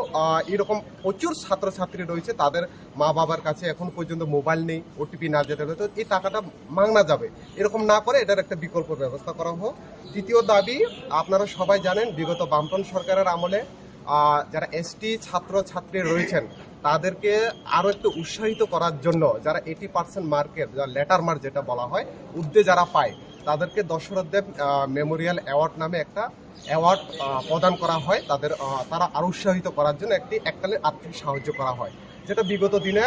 এরকম প্রচুর ছাত্রছাত্রী রয়েছে তাদের মা বাবার কাছে এখন পর্যন্ত মোবাইল নেই, ওটিপি না যেতে হবে, তো এই টাকাটা মাংনা যাবে, এরকম না করে এটার একটা বিকল্প ব্যবস্থা করা হোক। দ্বিতীয় দাবি, আপনারা সবাই জানেন বিগত বামফ্রন্ট সরকারের আমলে যারা এসটি ছাত্রছাত্রী রয়েছেন তাদেরকে আরও একটু উৎসাহিত করার জন্য যারা 80% মার্কের লেটার মার্ক যেটা বলা হয় উর্দে যারা পায় তাদেরকে দশরথদেব মেমোরিয়াল অ্যাওয়ার্ড নামে একটা অ্যাওয়ার্ড প্রদান করা হয়, তারা আরও উৎসাহিত করার জন্য এককালীন আর্থিক সাহায্য করা হয়, যেটা বিগত দিনে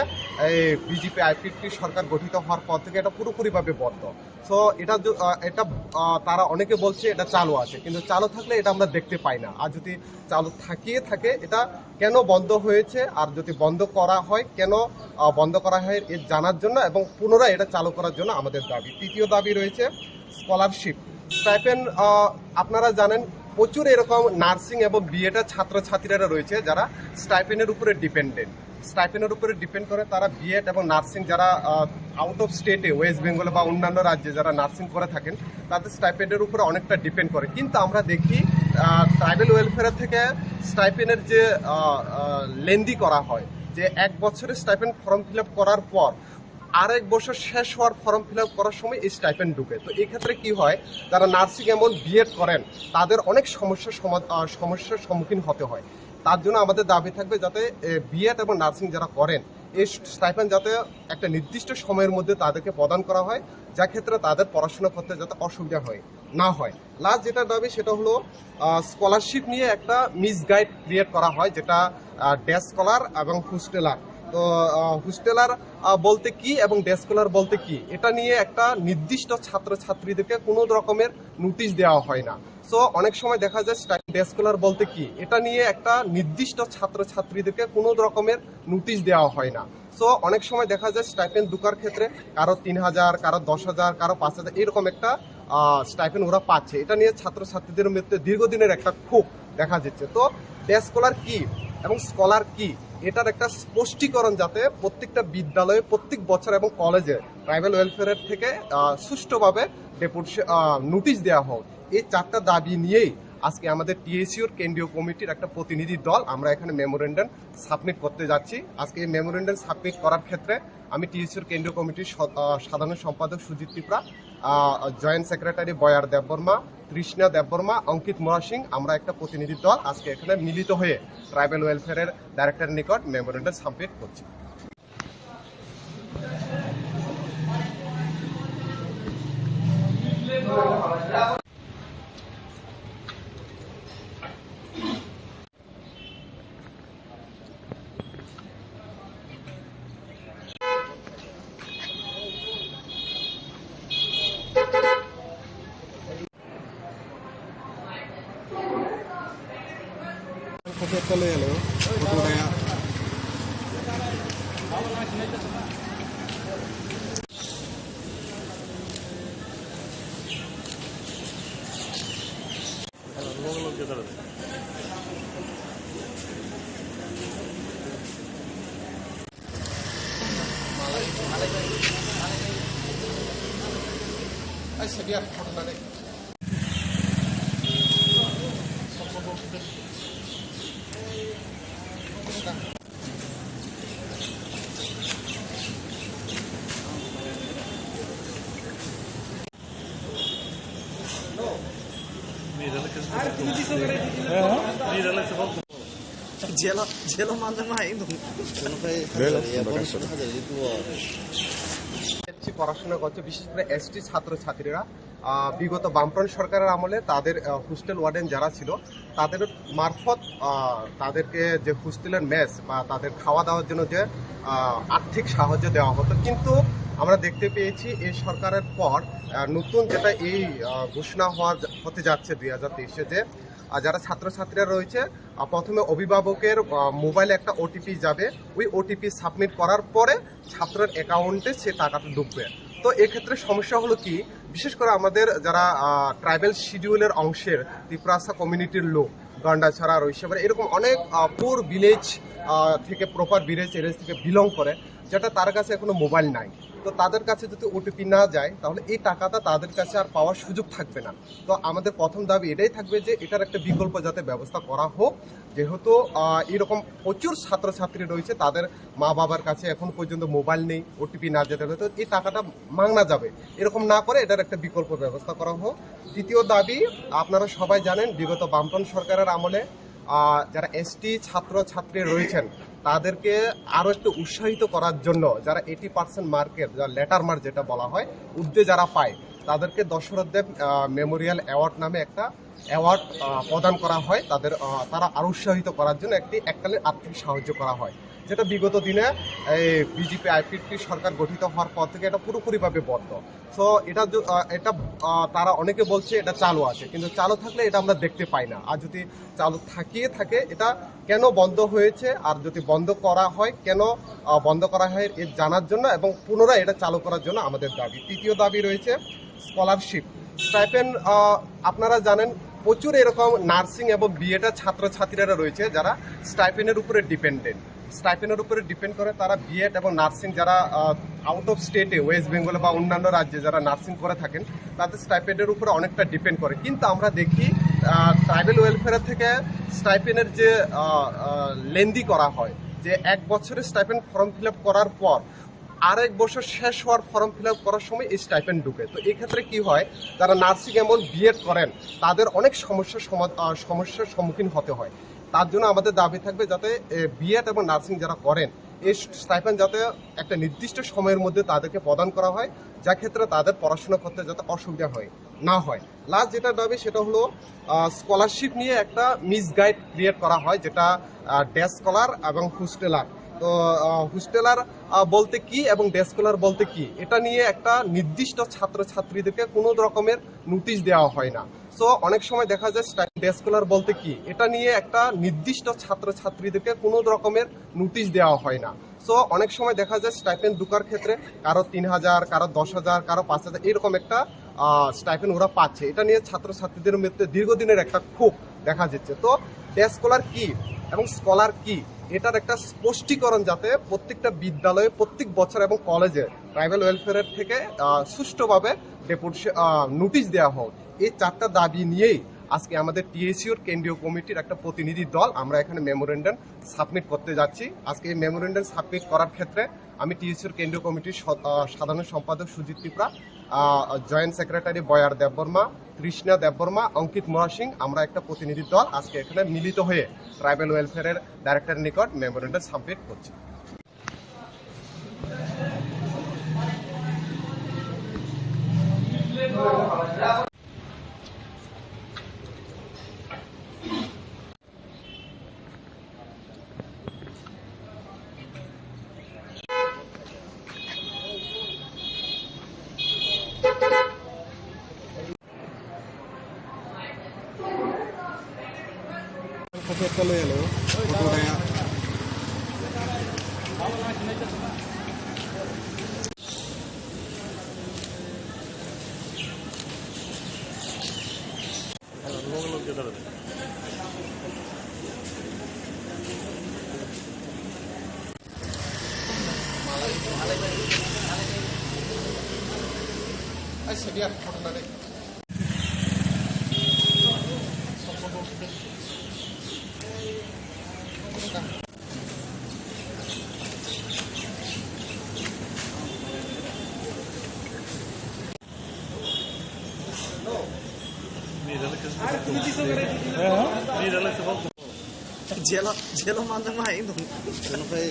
এই বিজেপি আইপিপি সরকার গঠিত হওয়ার পর থেকে এটা পুরোপুরিভাবে বন্ধ। সো এটা তারা অনেকে বলছে এটা চালু আছে, কিন্তু চালু থাকলে এটা আমরা দেখতে পাই না। আর যদি চালু থাকে এটা কেন বন্ধ হয়েছে, আর যদি বন্ধ করা হয় কেন বন্ধ করা হয় এর জানার জন্য এবং পুনরায় এটা চালু করার জন্য আমাদের দাবি। তৃতীয় দাবি রয়েছে স্কলারশিপ স্টাইপেন্ড। আপনারা জানেন প্রচুর এরকম নার্সিং এবং বিএডের ছাত্রছাত্রীরা রয়েছে যারা স্টাইপেন্ডের উপরে ডিপেন্ড করে, তারা বিএড এবং নার্সিং যারা আউট অফ স্টেটে ওয়েস্ট বেঙ্গলে বা অন্যান্য রাজ্যে যারা নার্সিং করে থাকেন তাদের স্টাইপেন্ডের উপরে অনেকটা ডিপেন্ড করে। কিন্তু আমরা দেখি ট্রাইবাল ওয়েলফেয়ার থেকে স্টাইপেন্ডের যে লেন্দি করা হয়, যে 1 বছরের স্টাইপেন্ড ফর্ম ফিল আপ করার পর আরেক বছর শেষ হওয়ার ফর্ম ফিল আপ করার সময় এই স্টাইপেন্ড ঢুকে। তো এই ক্ষেত্রে কি হয়, যারা নার্সিং এমন বিএড করেন তাদের অনেক সমস্যার সম্মুখীন হতে হয়। তার জন্য আমাদের দাবি থাকবে যাতে বিএড এবং নার্সিং যারা করেন এই স্টাইপেন্ড যাতে একটা নির্দিষ্ট সময়ের মধ্যে তাদেরকে প্রদান করা হয়, যা ক্ষেত্রে তাদের পড়াশোনা করতে যাতে অসুবিধা না হয়। লাস্ট যেটা দাবি সেটা হলো স্কলারশিপ নিয়ে একটা মিসগাইড ক্রিয়েট করা হয়, যেটা ডে স্কলার এবং হোস্টেলার। তো হোস্টেলার বলতে কি এবং ডে স্কলার বলতে কি, এটা নিয়ে একটা নির্দিষ্ট ছাত্রছাত্রীদেরকে কোনো রকমের নোটিশ দেওয়া হয় না। সো অনেক সময় দেখা যায় ডে স্কলার বলতে কি, এটা নিয়ে একটা নির্দিষ্ট ছাত্রছাত্রীদেরকে কোনো রকমের নোটিশ দেওয়া হয় না। সো অনেক সময় দেখা যায় স্টাইপেন্ড ঢোকার ক্ষেত্রে কারো 3000, কারো 10,000, কারো 5,000 এরকম একটা স্টাইপেন্ড ওরা পাচ্ছে। এটা নিয়ে ছাত্রছাত্রীদের মধ্যে দীর্ঘদিনের একটা ক্ষোভ দেখা যাচ্ছে। তো ডে স্কলার কি এবং স্কলার কি, এটার একটা স্পষ্টীকরণ যাতে প্রত্যেকটা বিদ্যালয়ে প্রত্যেক বছর এবং কলেজে ট্রাইবাল ওয়েলফেয়ারের থেকে সুষ্ঠুভাবে নোটিশ দেওয়া হোক। এই 4টা দাবি নিয়েই আজকে আমাদের টিএসইউর কেন্দ্রীয় কমিটির একটা প্রতিনিধি দল আমরা এখানে মেমোরেন্ডাম সাবমিট করতে যাচ্ছি। আজকে এই মেমোরেন্ডাম সাবমিট করার ক্ষেত্রে আমি টিএসইউর কেন্দ্রীয় কমিটির সাধারণ সম্পাদক সুজিত ত্রিপুরা, জয়েন্ট সেক্রেটারি বয়ার দেববর্মা, তৃষ্ণা দেববর্মা, অঙ্কিত মোরা সিং, আমরা একটা প্রতিনিধি দল আজকে এখানে মিলিত হয়ে ট্রাইবাল ওয়েলফেয়ারের ডাইরেক্টরের নিকট মেমোরেন্ডাম সাবমিট করছি। Pagkita lo yan, Puturaya. Ay, sería ঘটনা নেই। Jello manjang main dong. Ano kay bonus na hajar itu পড়াশোনা করছে, বিশেষ করে এসটি ছাত্রছাত্রীরা বিগত বামফ্রন্ট সরকারের আমলে তাদের হোস্টেল ওয়ার্ডেন যারা ছিল তাদের মারফত তাদেরকে যে হোস্টেলের মেস বা তাদের খাওয়া দাওয়ার জন্য যে আর্থিক সাহায্য দেওয়া হতো, কিন্তু আমরা দেখতে পেয়েছি এই সরকারের পর নতুন যেটা এই ঘোষণা হতে যাচ্ছে 2023-এ যে যারা ছাত্রছাত্রীরা রয়েছে প্রথমে অভিভাবকের মোবাইলে একটা ওটিপি যাবে, ওই ওটিপি সাবমিট করার পরে ছাত্রের অ্যাকাউন্টে সে টাকাটা ঢুকবে। তো এক্ষেত্রে সমস্যা হলো কি, বিশেষ করে আমাদের যারা ট্রাইবাল শিডিউলের অংশের ত্রিপুরাসা কমিউনিটির লোক, গন্ডাছড়া, রৈশাবাড়ি, এরকম অনেক পুর ভিলেজ থেকে প্রপার ভিলেজ এরিয়া থেকে বিলং করে, যেটা তার কাছে এখনো মোবাইল নাই। তো তাদের কাছে যদি ওটিপি না যায় তাহলে এই টাকাটা তাদের কাছে আর পাওয়ার সুযোগ থাকবে না। তো আমাদের প্রথম দাবি এটাই থাকবে যে এটার একটা বিকল্প যাতে ব্যবস্থা করা হোক, যেহেতু এরকম প্রচুর ছাত্রছাত্রী রয়েছে তাদের মা বাবার কাছে এখন পর্যন্ত মোবাইল নেই, ওটিপি না যেতে হবে, তো এই টাকাটা মাংনা যাবে, এরকম না করে এটার একটা বিকল্প ব্যবস্থা করা হোক। দ্বিতীয় দাবি, আপনারা সবাই জানেন বিগত বামফ্রন্ট সরকারের আমলে যারা এসটি ছাত্রছাত্রী রয়েছেন তাদেরকে আরও একটু উৎসাহিত করার জন্য যারা 80% মার্কের লেটার মার্ক যেটা বলা হয় উর্দে যারা পায় তাদেরকে দশরথ দেব মেমোরিয়াল অ্যাওয়ার্ড নামে একটা অ্যাওয়ার্ড প্রদান করা হয়, তারা আরও উৎসাহিত করার জন্য এককালীন আর্থিক সাহায্য করা হয়, যেটা বিগত দিনে এই বিজেপি আইপিপি সরকার গঠিত হওয়ার পর থেকে এটা পুরোপুরিভাবে বন্ধ। সো এটা তারা অনেকে বলছে এটা চালু আছে, কিন্তু চালু থাকলে এটা আমরা দেখতে পাই না। আর যদি চালু থাকে এটা কেন বন্ধ হয়েছে, আর যদি বন্ধ করা হয় কেন বন্ধ করা হয় এর জানার জন্য এবং পুনরায় এটা চালু করার জন্য আমাদের দাবি। তৃতীয় দাবি রয়েছে স্কলারশিপ স্টাইপেন্ড। আপনারা জানেন প্রচুর এরকম নার্সিং এবং বিএড ছাত্রছাত্রীরা রয়েছে যারা স্টাইপেন্ডের উপরে ডিপেন্ড করে, তারা বিএড এবং নার্সিং যারা আউট অফ স্টেটে ওয়েস্ট বেঙ্গলে বা অন্যান্য রাজ্যে যারা নার্সিং করে থাকেন তাদের স্টাইপেন্ডের উপরে অনেকটা ডিপেন্ড করে। কিন্তু আমরা দেখি ট্রাইবাল ওয়েলফেয়ার থেকে স্টাইপেন্ডের যে লেন্দি করা হয়, যে 1 বছরের স্টাইপেন্ড ফর্ম ফিল আপ করার পর আরেক বছর শেষ হওয়ার ফর্ম ফিল আপ করার সময় এই স্টাইপেন্ড ঢুকে। তো এই ক্ষেত্রে কি হয়, যারা নার্সিং এবং বিএড করেন তাদের অনেক সমস্যার সম্মুখীন হতে হয়। তার জন্য আমাদের দাবি থাকবে যাতে বিএড এবং নার্সিং যারা করেন এই স্টাইপেন্ড যাতে একটা নির্দিষ্ট সময়ের মধ্যে তাদেরকে প্রদান করা হয়, যা ক্ষেত্রে তাদের পড়াশোনা করতে যাতে অসুবিধা না হয়। লাস্ট যেটা দাবি সেটা হলো স্কলারশিপ নিয়ে একটা মিসগাইড ক্রিয়েট করা হয়, যেটা ডে স্কলার এবং হোস্টেলার। তো হোস্টেলার বলতে কি এবং ডে স্কলার বলতে কি, এটা নিয়ে একটা নির্দিষ্ট ছাত্রছাত্রীদেরকে কোনো রকমের নোটিশ দেওয়া হয় না। সো অনেক সময় দেখা যায় ডে স্কলার বলতে কি, এটা নিয়ে একটা নির্দিষ্ট ছাত্রছাত্রীদেরকে কোনো রকমের নোটিশ দেওয়া হয় না। সো অনেক সময় দেখা যায় স্টাইপেন্ড ঢোকার ক্ষেত্রে কারো 3000, কারো 10,000, কারো 5,000 এরকম একটা স্টাইপেন্ড ওরা পাচ্ছে। এটা নিয়ে ছাত্রছাত্রীদের মধ্যে দীর্ঘদিনের একটা ক্ষোভ দেখা যাচ্ছে। তো ডে স্কলার কি এবং স্কলার কি, এটার একটা স্পষ্টীকরণ যাতে প্রত্যেকটা বিদ্যালয়ে প্রত্যেক বছর এবং কলেজে ট্রাইবাল ওয়েলফেয়ারের থেকে সুষ্ঠুভাবে নোটিশ দেওয়া হোক। এই 4টা দাবি নিয়েই আজকে আমাদের টিএসইউর কেন্দ্রীয় কমিটির একটা প্রতিনিধি দল আমরা এখানে মেমোরেন্ডাম সাবমিট করতে যাচ্ছি। আজকে এই মেমোরেন্ডাম সাবমিট করার ক্ষেত্রে আমি টিএসইউর কেন্দ্রীয় কমিটির সাধারণ সম্পাদক সুজিত ত্রিপুরা, জয়েন্ট সেক্রেটারি বয়ার দেববর্মা, কৃষ্ণা দেববর্মা, অঙ্কিত মোরা সিং, আমরা একটা প্রতিনিধি দল আজকে এখানে মিলিত হয়ে ট্রাইবাল ওয়েলফেয়ারের ডাইরেক্টরের নিকট মেমোরেন্ডাম সাবমিট করছি। Pagkita একটা লই এলো ফটো দেয়া 제로 만든 거 아니고. জনতায়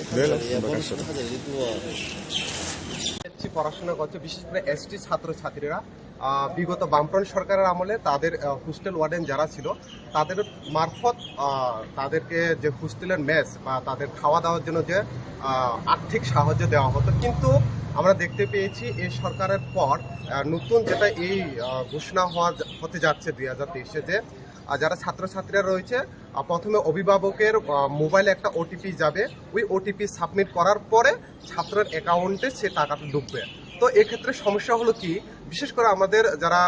বর্ষণ হাজার ঋতু এসটি পড়াশোনা করছে, বিশেষ করে এসটি ছাত্রছাত্রীরা বিগত বামফ্রন্ট সরকারের আমলে তাদের হোস্টেল ওয়ার্ডেন যারা ছিল তাদের মারফত তাদেরকে যে হোস্টেলের মেস বা তাদের খাওয়া দাওয়ার জন্য যে আর্থিক সাহায্য দেওয়া হতো, কিন্তু আমরা দেখতে পেয়েছি এই সরকারের পর নতুন যেটা এই ঘোষণা হতে যাচ্ছে 2023-এ যে যারা ছাত্রছাত্রীরা রয়েছে প্রথমে অভিভাবকের মোবাইলে একটা ওটিপি যাবে, ওই ওটিপি সাবমিট করার পরে ছাত্রের অ্যাকাউন্টে সে টাকাটা ঢুকবে। তো এক্ষেত্রে সমস্যা হলো কি, বিশেষ করে আমাদের যারা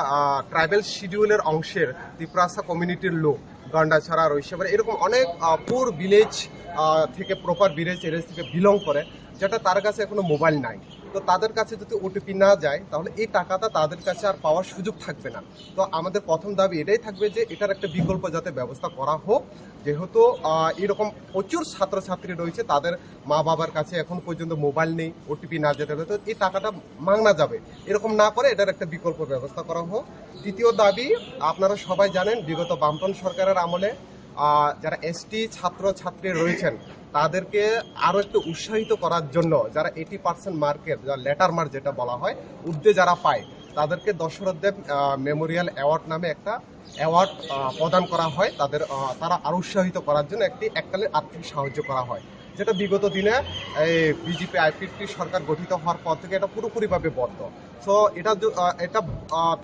ট্রাইবাল শিডিউলের অংশের ত্রিপুরাসা কমিউনিটির লোক, গন্ডাছড়া, রৈশাবাড়ি, এরকম অনেক পুর ভিলেজ থেকে প্রপার ভিলেজ এরিয়া থেকে বিলং করে, যেটা তার কাছে এখনো মোবাইল নাই। তো তাদের কাছে যদি ওটিপি না যায় তাহলে এই টাকাটা তাদের কাছে আর পাওয়ার সুযোগ থাকবে না। তো আমাদের প্রথম দাবি এটাই থাকবে যে এটার একটা বিকল্প যাতে ব্যবস্থা করা হোক, যেহেতু এরকম প্রচুর ছাত্রছাত্রী রয়েছে তাদের মা বাবার কাছে এখন পর্যন্ত মোবাইল নেই, ওটিপি না যেতে হবে, তো এই টাকাটা মাংনা যাবে, এরকম না করে এটার একটা বিকল্প ব্যবস্থা করা হোক। দ্বিতীয় দাবি, আপনারা সবাই জানেন বিগত বামফ্রন্ট সরকারের আমলে যারা এসটি ছাত্রছাত্রী রয়েছেন তাদেরকে আরও একটু উৎসাহিত করার জন্য যারা 80% মার্কের লেটার মার্ক যেটা বলা হয় উর্দে যারা পায় তাদেরকে দশরথ দেব মেমোরিয়াল অ্যাওয়ার্ড নামে একটা অ্যাওয়ার্ড প্রদান করা হয়, তারা আরও উৎসাহিত করার জন্য এককালীন আর্থিক সাহায্য করা হয়, যেটা বিগত দিনে এই বিজেপি আইপিএফটি সরকার গঠিত হওয়ার পর থেকে এটা পুরোপুরিভাবে বন্ধ। সো এটা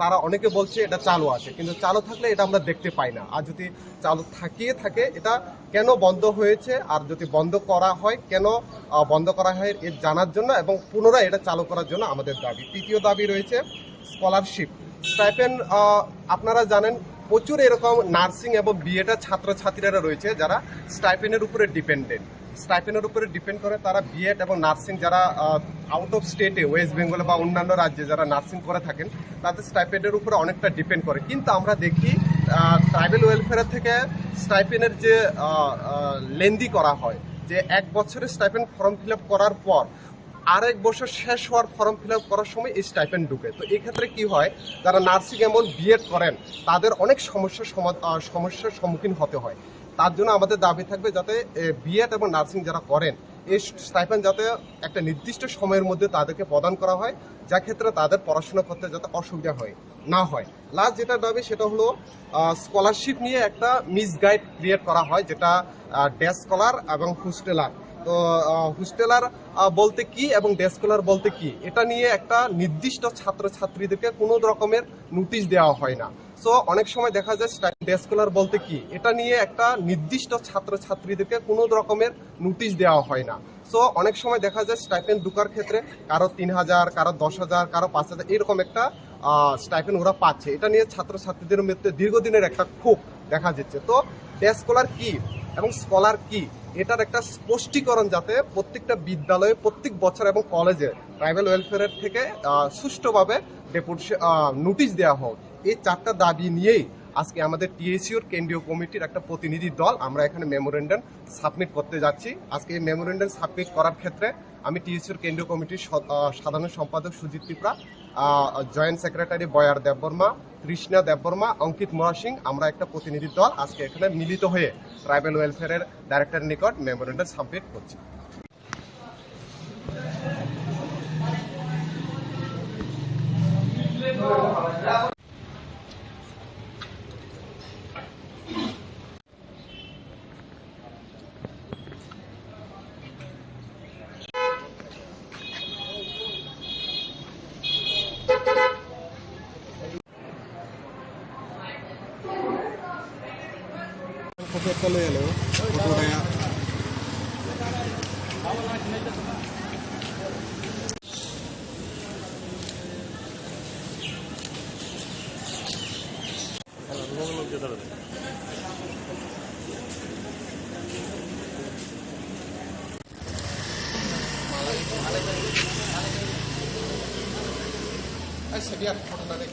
তারা অনেকে বলছে এটা চালু আছে, কিন্তু চালু থাকলে এটা আমরা দেখতে পাই না। আর যদি চালু থাকে এটা কেন বন্ধ হয়েছে, আর যদি বন্ধ করা হয় কেন বন্ধ করা হয় এর জানার জন্য এবং পুনরায় এটা চালু করার জন্য আমাদের দাবি। তৃতীয় দাবি রয়েছে স্কলারশিপ স্টাইপেন্ড। আপনারা জানেন প্রচুর এরকম নার্সিং এবং বিএড ছাত্রছাত্রীরা রয়েছে যারা স্টাইপেন্ডের উপরে ডিপেন্ড করে, তারা বিএড এবং নার্সিং যারা আউট অফ স্টেটে ওয়েস্ট বেঙ্গলে বা অন্যান্য রাজ্যে যারা নার্সিং করে থাকেন তাদের স্টাইপেন্ডের উপরে অনেকটা ডিপেন্ড করে। কিন্তু আমরা দেখি ট্রাইবাল ওয়েলফেয়ার থেকে স্টাইপেন্ডের যে লেন্দি করা হয়, যে 1 বছরের স্টাইপেন্ড ফর্ম ফিল আপ করার পর আরেক বছর শেষ হওয়ার ফর্ম ফিল আপ করার সময় এই স্টাইপেন্ড ঢুকে। তো এই ক্ষেত্রে কি হয়, যারা নার্সিং এবং বিএড করেন তাদের অনেক সমস্যার সম্মুখীন হতে হয়। তার জন্য আমাদের দাবি থাকবে যাতে বিএড এবং নার্সিং যারা করেন এই স্টাইপেন্ড যাতে একটা নির্দিষ্ট সময়ের মধ্যে তাদেরকে প্রদান করা হয়, যা ক্ষেত্রে তাদের পড়াশোনা করতে যাতে অসুবিধা না হয়। লাস্ট যেটা দাবি সেটা হলো স্কলারশিপ নিয়ে একটা মিসগাইড ক্রিয়েট করা হয়, যেটা ডে স্কলার এবং হোস্টেলার। তো হোস্টেলার বলতে কি এবং ডে স্কলার বলতে কি, এটা নিয়ে একটা নির্দিষ্ট ছাত্রছাত্রীদেরকে কোনো রকমের নোটিশ দেওয়া হয় না। সো অনেক সময় দেখা যায় ডে স্কলার বলতে কি, এটা নিয়ে একটা নির্দিষ্ট ছাত্রছাত্রীদেরকে কোনো রকমের নোটিশ দেওয়া হয় না। সো অনেক সময় দেখা যায় স্টাইপেন্ড ঢোকার ক্ষেত্রে কারো 3000, কারো 10,000, কারো 5,000 এরকম একটা স্টাইপেন্ড ওরা পাচ্ছে। এটা নিয়ে ছাত্রছাত্রীদের মধ্যে দীর্ঘদিনের একটা ক্ষোভ দেখা যাচ্ছে। তো ডে স্কলার কি এবং স্কলার কি, এটার একটা স্পষ্টীকরণ যাতে প্রত্যেকটা বিদ্যালয়ে প্রত্যেক বছর এবং কলেজে ট্রাইবাল ওয়েলফেয়ারের থেকে সুষ্ঠুভাবে নোটিশ দেওয়া হোক। এই 4টা দাবি নিয়েই আজকে আমাদের টিএসইউর কেন্দ্রীয় কমিটির একটা প্রতিনিধি দল আমরা এখানে মেমোরেন্ডাম সাবমিট করতে যাচ্ছি। আজকে এই মেমোরেন্ডাম সাবমিট করার ক্ষেত্রে আমি টিএসইউর কেন্দ্রীয় কমিটির সাধারণ সম্পাদক সুজিত ত্রিপুরা, জয়েন্ট সেক্রেটারি বয়ার দেববর্মা, কৃষ্ণা দেববর্মা, অঙ্কিত মোরা সিং, আমরা একটা প্রতিনিধি দল আজকে এখানে মিলিত হয়ে ট্রাইবাল ওয়েলফেয়ারের ডাইরেক্টরের নিকট মেমোরেন্ডাম সাবমিট করছি। Kalau ya lo, foto kayak sebiar foto na রে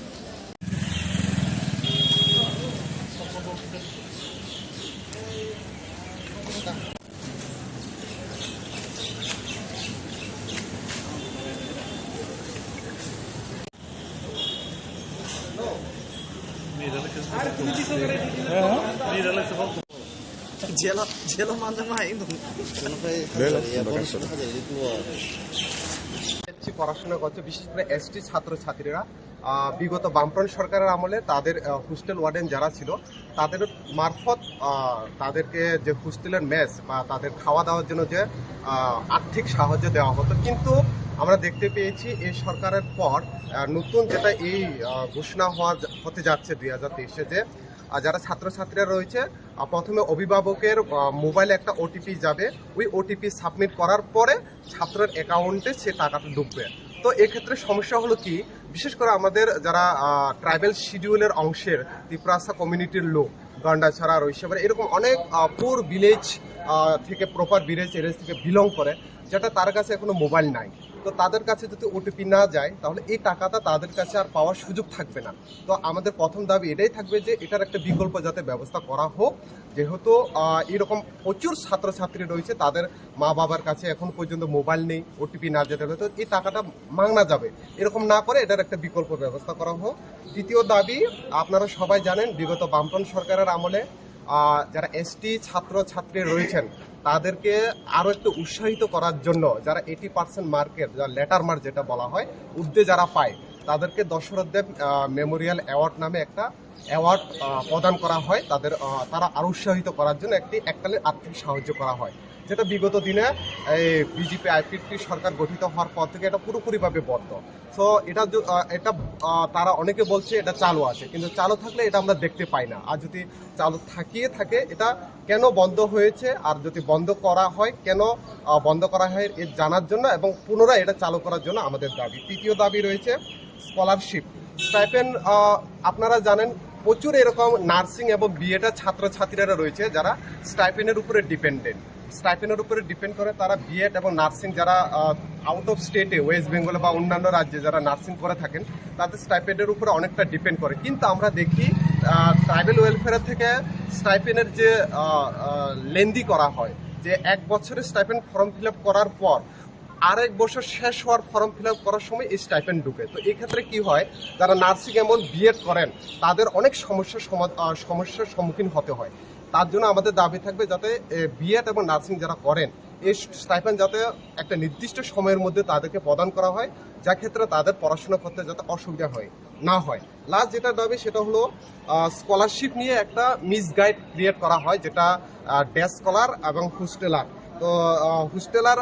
Jelo manjang main tuh. kenapa ya bonus hajar itu পড়াশোনা করছে, বিশেষ করে এসটি ছাত্রছাত্রীরা বিগত বামফ্রন্ট সরকারের আমলে তাদের হোস্টেল ওয়ার্ডেন যারা ছিল তাদের মারফত তাদেরকে যে হোস্টেলের মেস বা তাদের খাওয়া দাওয়ার জন্য যে আর্থিক সাহায্য দেওয়া হতো, কিন্তু আমরা দেখতে পেয়েছি এই সরকারের পর নতুন যেটা এই ঘোষণা হতে যাচ্ছে 2023-এ যে যারা ছাত্রছাত্রীরা রয়েছে প্রথমে অভিভাবকের মোবাইলে একটা ওটিপি যাবে, ওই ওটিপি সাবমিট করার পরে ছাত্রের অ্যাকাউন্টে সে টাকাটা ঢুকবে। তো এক্ষেত্রে সমস্যা হলো কি, বিশেষ করে আমাদের যারা ট্রাইবাল শিডিউলের অংশের ত্রিপুরাসা কমিউনিটির লোক, গন্ডাছড়া, রৈশাবাড়ি, এরকম অনেক পুর ভিলেজ থেকে প্রপার ভিলেজ এরিয়া থেকে বিলং করে, যেটা তার কাছে এখনো মোবাইল নাই। তো তাদের কাছে যদি ওটিপি না যায় তাহলে এই টাকাটা তাদের কাছে আর পাওয়ার সুযোগ থাকবে না। তো আমাদের প্রথম দাবি এটাই থাকবে যে এটার একটা বিকল্প যাতে ব্যবস্থা করা হোক, যেহেতু এরকম প্রচুর ছাত্রছাত্রী রয়েছে তাদের মা বাবার কাছে এখন পর্যন্ত মোবাইল নেই, ওটিপি না যেতে হবে, তো এই টাকাটা মাংনা যাবে, এরকম না করে এটার একটা বিকল্প ব্যবস্থা করা হোক। দ্বিতীয় দাবি, আপনারা সবাই জানেন বিগত বামফ্রন্ট সরকারের আমলে যারা এসটি ছাত্রছাত্রী রয়েছেন তাদেরকে আরও একটু উৎসাহিত করার জন্য যারা 80% মার্কের যা লেটার মার্ক যেটা বলা হয় উর্দে যারা পায় তাদেরকে দশরথ দেব মেমোরিয়াল অ্যাওয়ার্ড নামে একটা অ্যাওয়ার্ড প্রদান করা হয়, তারা আরও উৎসাহিত করার জন্য এককালীন আর্থিক সাহায্য করা হয়, যেটা বিগত দিনে এই বিজেপি আইপিপি সরকার গঠিত হওয়ার পর থেকে এটা পুরোপুরিভাবে বন্ধ। সো এটা তারা অনেকে বলছে এটা চালু আছে, কিন্তু চালু থাকলে এটা আমরা দেখতে পাই না। আর যদি চালু থাকে এটা কেন বন্ধ হয়েছে, আর যদি বন্ধ করা হয় কেন বন্ধ করা হয় এর জানার জন্য এবং পুনরায় এটা চালু করার জন্য আমাদের দাবি। তৃতীয় দাবি রয়েছে স্কলারশিপ স্টাইপেন্ড। আপনারা জানেন প্রচুর এরকম নার্সিং এবং বিএড ছাত্রছাত্রীরা রয়েছে যারা স্টাইপেন্ডের উপরে ডিপেন্ড করে, তারা বিএড এবং নার্সিং যারা আউট অফ স্টেটে ওয়েস্ট বেঙ্গলে বা অন্যান্য রাজ্যে যারা নার্সিং করে থাকেন তাদের স্টাইপেন্ডের উপরে অনেকটা ডিপেন্ড করে। কিন্তু আমরা দেখি ট্রাইবাল ওয়েলফেয়ার থেকে স্টাইপেন্ডের যে লেন্দি করা হয়, যে 1 বছরের স্টাইপেন্ড ফর্ম ফিল আপ করার পর আরেক বছর শেষ হওয়ার ফর্ম ফিল আপ করার সময় এই স্টাইপেন্ড ঢুকে। তো এই ক্ষেত্রে কি হয়, যারা নার্সিং এবং বিএড করেন তাদের অনেক সমস্যার সম্মুখীন হতে হয়। তার জন্য আমাদের দাবি থাকবে যাতে বিএড এবং নার্সিং যারা করেন এই স্টাইপেন্ড যাতে একটা নির্দিষ্ট সময়ের মধ্যে তাদেরকে প্রদান করা হয়, যা ক্ষেত্রে তাদের পড়াশোনা করতে যাতে অসুবিধা না হয়। লাস্ট যেটা দাবি সেটা হলো স্কলারশিপ নিয়ে একটা মিসগাইড ক্রিয়েট করা হয়, যেটা ডে স্কলার এবং হোস্টেলার। তো হোস্টেলার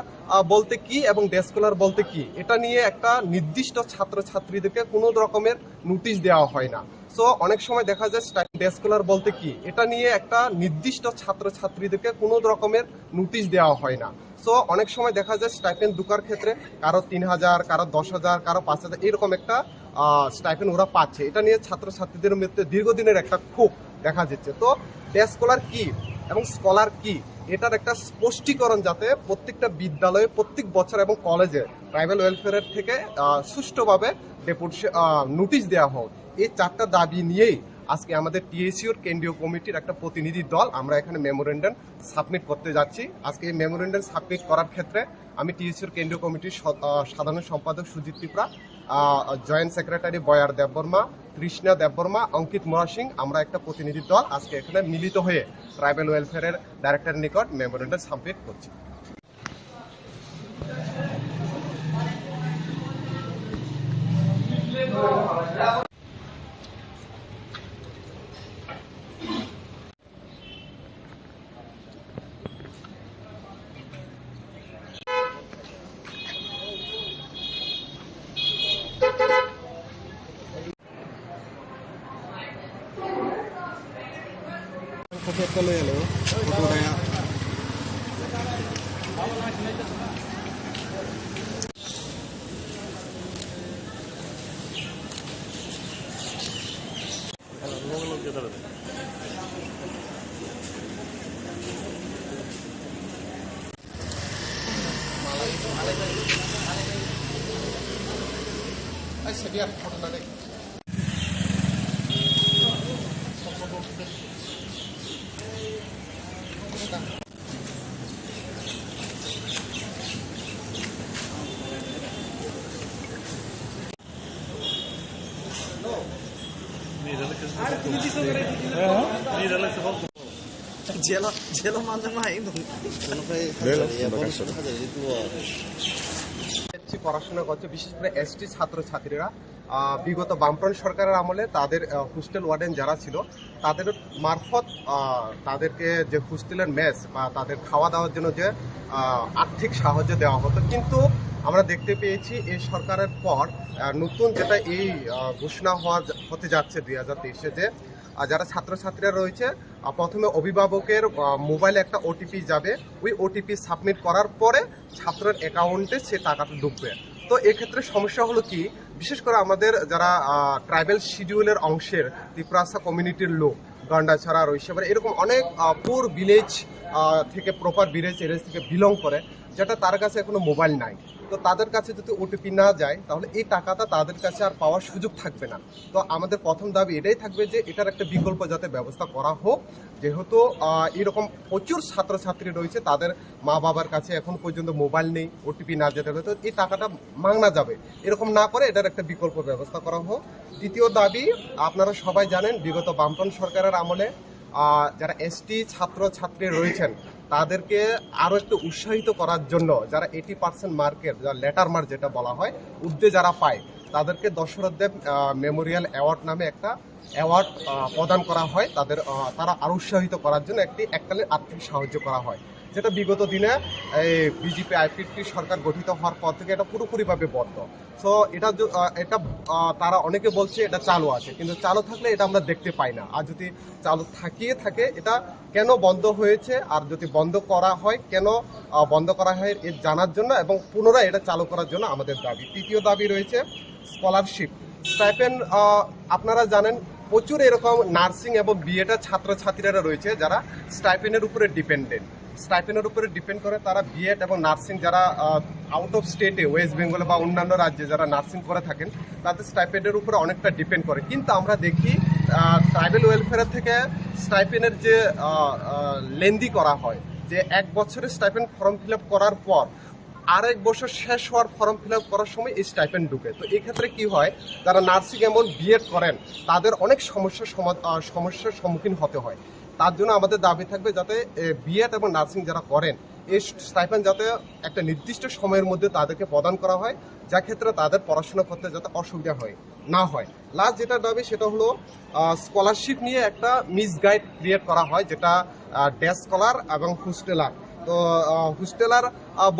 বলতে কি এবং ডে স্কলার বলতে কি, এটা নিয়ে একটা নির্দিষ্ট ছাত্রছাত্রীদেরকে কোনো রকমের নোটিশ দেওয়া হয় না। সো অনেক সময় দেখা যায় ডে স্কলার বলতে কি, এটা নিয়ে একটা নির্দিষ্ট ছাত্রছাত্রীদেরকে কোনো রকমের নোটিশ দেওয়া হয় না। সো অনেক সময় দেখা যায় স্টাইপেন্ড ঢোকার ক্ষেত্রে কারো 3000, কারো 10,000, কারো 5,000 এরকম একটা স্টাইপেন্ড ওরা পাচ্ছে। এটা নিয়ে ছাত্রছাত্রীদের মধ্যে দীর্ঘদিনের একটা ক্ষোভ দেখা যাচ্ছে। তো ডে স্কলার কি এবং স্কলার কি, এটার একটা স্পষ্টীকরণ যাতে প্রত্যেকটা বিদ্যালয়ে প্রত্যেক বছর এবং কলেজে ট্রাইবাল ওয়েলফেয়ারের থেকে সুষ্ঠুভাবে নোটিশ দেওয়া হোক। এই 4টা দাবি নিয়েই আজকে আমাদের টিএসইউর কেন্দ্রীয় কমিটির একটা প্রতিনিধি দল আমরা এখানে মেমোরেন্ডাম সাবমিট করতে যাচ্ছি। আজকে এই মেমোরেন্ডাম সাবমিট করার ক্ষেত্রে আমি টিএসইউর কেন্দ্রীয় কমিটির সাধারণ সম্পাদক সুজিত ত্রিপুরা, জয়েন্ট সেক্রেটারি বয়ার দেববর্মা, কৃষ্ণা দেববর্মা, অঙ্কিত মোরা সিং, আমরা একটা প্রতিনিধি দল আজকে এখানে মিলিত হয়ে ট্রাইবাল ওয়েলফেয়ারের ডাইরেক্টরের নিকট মেমোরেন্ডাম সাবমিট করছি। Kalau ya lo, foto daya. Ay, sería foto na rin. Gelo manda mais ainda. Ano kayo? Ya, bonus na kada dito. পড়াশোনা করছে, বিশেষ করে এসটি ছাত্রছাত্রীরা বিগত বামফ্রন্ট সরকারের আমলে তাদের হোস্টেল ওয়ার্ডেন যারা ছিল তাদের মারফত তাদেরকে যে হোস্টেলের মেস বা তাদের খাওয়া দাওয়ার জন্য যে আর্থিক সাহায্য দেওয়া হতো, কিন্তু আমরা দেখতে পেয়েছি এই সরকারের পর নতুন যেটা এই ঘোষণা হতে যাচ্ছে 2023-এ যে যারা ছাত্রছাত্রীরা রয়েছে প্রথমে অভিভাবকের মোবাইলে একটা ওটিপি যাবে, ওই ওটিপি সাবমিট করার পরে ছাত্রের অ্যাকাউন্টে সে টাকাটা ঢুকবে। তো এক্ষেত্রে সমস্যা হলো কি, বিশেষ করে আমাদের যারা ট্রাইবাল শিডিউলের অংশের ত্রিপুরাসা কমিউনিটির লোক, গন্ডাছড়া, রৈশাবাড়ি, এরকম অনেক পুর ভিলেজ থেকে প্রপার ভিলেজ এরিয়া থেকে বিলং করে, যেটা তার কাছে এখনো মোবাইল নাই। তো তাদের কাছে যদি ওটিপি না যায় তাহলে এই টাকাটা তাদের কাছে আর পাওয়ার সুযোগ থাকবে না। তো আমাদের প্রথম দাবি এটাই থাকবে যে এটার একটা বিকল্প যাতে ব্যবস্থা করা হোক, যেহেতু এরকম প্রচুর ছাত্রছাত্রী রয়েছে তাদের মা বাবার কাছে এখন পর্যন্ত মোবাইল নেই, ওটিপি না যেতে হবে, তো এই টাকাটা মাংনা যাবে, এরকম না করে এটার একটা বিকল্প ব্যবস্থা করা হোক। দ্বিতীয় দাবি, আপনারা সবাই জানেন বিগত বামফ্রন্ট সরকারের আমলে যারা এসটি ছাত্রছাত্রী রয়েছেন তাদেরকে আরও একটু উৎসাহিত করার জন্য যারা 80% মার্কের যা লেটার মার্ক যেটা বলা হয় উর্দে যারা পায় তাদেরকে দশরথ দেব মেমোরিয়াল অ্যাওয়ার্ড নামে একটা অ্যাওয়ার্ড প্রদান করা হয়, তারা আরও উৎসাহিত করার জন্য এককালীন আর্থিক সাহায্য করা হয়, যেটা বিগত দিনে এই বিজেপি আইপিপি সরকার গঠিত হওয়ার পর থেকে এটা পুরোপুরিভাবে বন্ধ। সো এটা তারা অনেকে বলছে এটা চালু আছে, কিন্তু চালু থাকলে এটা আমরা দেখতে পাই না। আর যদি চালু থাকে এটা কেন বন্ধ হয়েছে, আর যদি বন্ধ করা হয় কেন বন্ধ করা হয় এর জানার জন্য এবং পুনরায় এটা চালু করার জন্য আমাদের দাবি। তৃতীয় দাবি রয়েছে স্কলারশিপ স্টাইপেন্ড। আপনারা জানেন প্রচুর এরকম নার্সিং এবং বিএডের ছাত্রছাত্রীরা রয়েছে যারা স্টাইপেন্ডের উপরে স্টাইপেন্ডের উপরে ডিপেন্ড করে, তারা বিএড এবং নার্সিং যারা আউট অফ স্টেটে ওয়েস্ট বেঙ্গলে বা অন্যান্য রাজ্যে যারা নার্সিং করে থাকেন তাদের স্টাইপেন্ডের উপরে অনেকটা ডিপেন্ড করে। কিন্তু আমরা দেখি ট্রাইবাল ওয়েলফেয়ার থেকে স্টাইপেন্ডের যে লেন্দি করা হয়, যে 1 বছরের স্টাইপেন্ড ফর্ম ফিল আপ করার পর আরেক বছর শেষ হওয়ার ফর্ম ফিল আপ করার সময় এই স্টাইপেন্ড ঢুকে। তো এক্ষেত্রে কি হয়, যারা নার্সিং এমন বিএড করেন তাদের অনেক সমস্যার সম্মুখীন হতে হয়। তার জন্য আমাদের দাবি থাকবে যাতে বিএড এবং নার্সিং যারা করেন এই স্টাইপেন্ড যাতে একটা নির্দিষ্ট সময়ের মধ্যে তাদেরকে প্রদান করা হয়, যা ক্ষেত্রে তাদের পড়াশোনা করতে যাতে অসুবিধা না হয়। লাস্ট যেটা দাবি সেটা হলো স্কলারশিপ নিয়ে একটা মিসগাইড ক্রিয়েট করা হয়, যেটা ডে স্কলার এবং হোস্টেলার। তো হোস্টেলার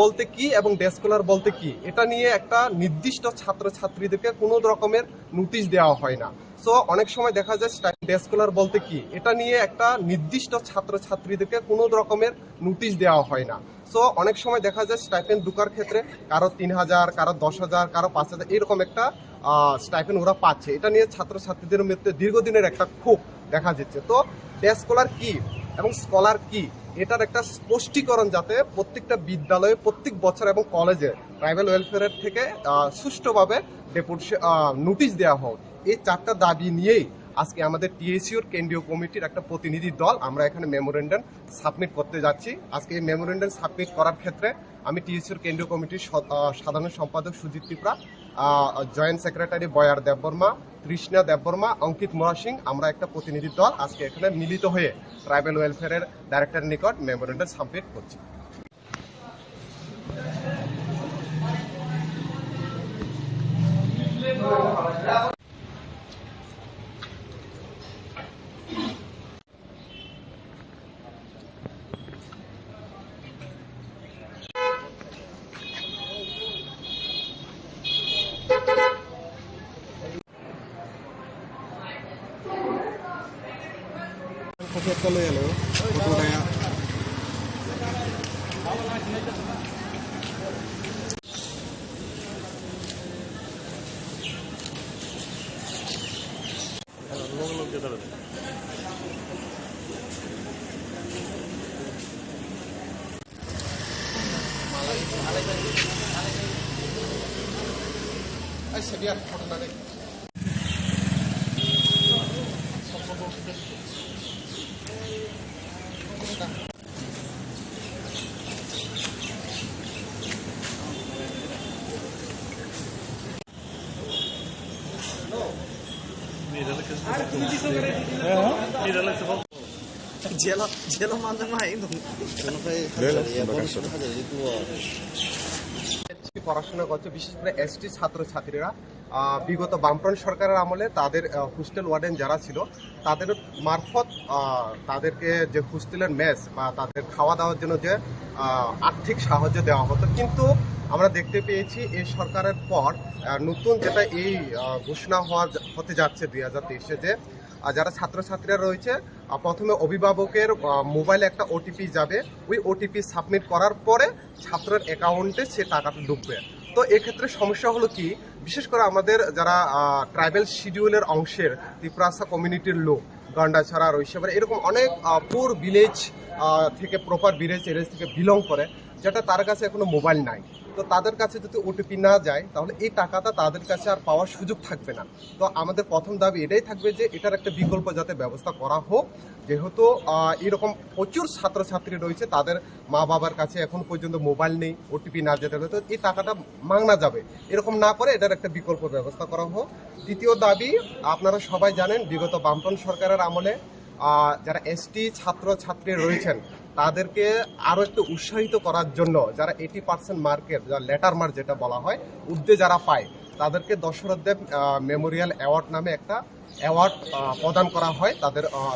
বলতে কি এবং ডে স্কলার বলতে কি, এটা নিয়ে একটা নির্দিষ্ট ছাত্রছাত্রীদেরকে কোনো রকমের নোটিশ দেওয়া হয় না। সো অনেক সময় দেখা যায় ডে স্কলার বলতে কি, এটা নিয়ে একটা নির্দিষ্ট ছাত্রছাত্রীদেরকে কোনো রকমের নোটিশ দেওয়া হয় না। সো অনেক সময় দেখা যায় স্টাইপেন্ড ঢোকার ক্ষেত্রে কারো 3000, কারো 10,000, কারো 5,000 এরকম একটা স্টাইপেন্ড ওরা পাচ্ছে। এটা নিয়ে ছাত্রছাত্রীদের মধ্যে দীর্ঘদিনের একটা ক্ষোভ দেখা যাচ্ছে। তো ডে স্কলার কি এবং স্কলার কি, এটার একটা স্পষ্টীকরণ যাতে প্রত্যেকটা বিদ্যালয়ে প্রত্যেক বছর এবং কলেজে ট্রাইবাল ওয়েলফেয়ারের থেকে সুষ্ঠুভাবে নোটিশ দেওয়া হোক। এই 4টা দাবি নিয়েই আজকে আমাদের টিএসইউর কেন্দ্রীয় কমিটির একটা প্রতিনিধি দল আমরা এখানে মেমোরেন্ডাম সাবমিট করতে যাচ্ছি। আজকে এই মেমোরেন্ডাম সাবমিট করার ক্ষেত্রে আমি টিএসইউর কেন্দ্রীয় কমিটির সাধারণ সম্পাদক সুজিত ত্রিপুরা, জয়েন্ট সেক্রেটারি বয়ার দেববর্মা, কৃষ্ণা দেববর্মা, অঙ্কিত মোরা সিং, আমরা একটা প্রতিনিধি দল আজকে এখানে মিলিত হয়ে ট্রাইবাল ওয়েলফেয়ারের ডাইরেক্টরের নিকট মেমোরেন্ডাম সাবমিট করছি। কপি একটা লই এলো photo উঠায়া Gelo manda mais ainda. পড়াশোনা করছে বিশেষ করে এসটি ছাত্রছাত্রীরা বিগত বামফ্রন্ট সরকারের আমলে তাদের হোস্টেল ওয়ার্ডেন যারা ছিল তাদের মারফত তাদেরকে যে হোস্টেলের মেস বা তাদের খাওয়া দাওয়ার জন্য যে আর্থিক সাহায্য দেওয়া হতো, কিন্তু আমরা দেখতে পেয়েছি এই সরকারের পর নতুন যেটা এই ঘোষণা হতে যাচ্ছে 2023-এ যে যারা ছাত্রছাত্রীরা রয়েছে প্রথমে অভিভাবকের মোবাইলে একটা ওটিপি যাবে, ওই ওটিপি সাবমিট করার পরে ছাত্রের অ্যাকাউন্টে সে টাকাটা ঢুকবে। তো এক্ষেত্রে সমস্যা হলো কি, বিশেষ করে আমাদের যারা ট্রাইবাল শিডিউলের অংশের ত্রিপুরাসা কমিউনিটির লোক, গন্ডাছড়া রইসাবার এরকম অনেক পুর ভিলেজ থেকে প্রপার ভিলেজ এরিয়া থেকে বিলং করে, যেটা তার কাছে এখনো মোবাইল নাই। তো তাদের কাছে যদি ওটিপি না যায় তাহলে এই টাকাটা তাদের কাছে আর পাওয়ার সুযোগ থাকবে না। তো আমাদের প্রথম দাবি এটাই থাকবে যে এটার একটা বিকল্প যাতে ব্যবস্থা করা হোক, যেহেতু এরকম প্রচুর ছাত্রছাত্রী রয়েছে তাদের মা বাবার কাছে এখন পর্যন্ত মোবাইল নেই, ওটিপি না যেতে হলে তো এই টাকাটা মাংনা যাবে, এরকম না করে এটার একটা বিকল্প ব্যবস্থা করা হোক। দ্বিতীয় দাবি, আপনারা সবাই জানেন বিগত বামফ্রন্ট সরকারের আমলে যারা এসটি ছাত্রছাত্রী রয়েছেন তাদেরকে আরও একটু উৎসাহিত করার জন্য যারা 80% মার্কের লেটার মার্ক যেটা বলা হয় উর্ধে যারা পায় তাদেরকে দশরথ দেব মেমোরিয়াল অ্যাওয়ার্ড নামে একটা অ্যাওয়ার্ড প্রদান করা হয়,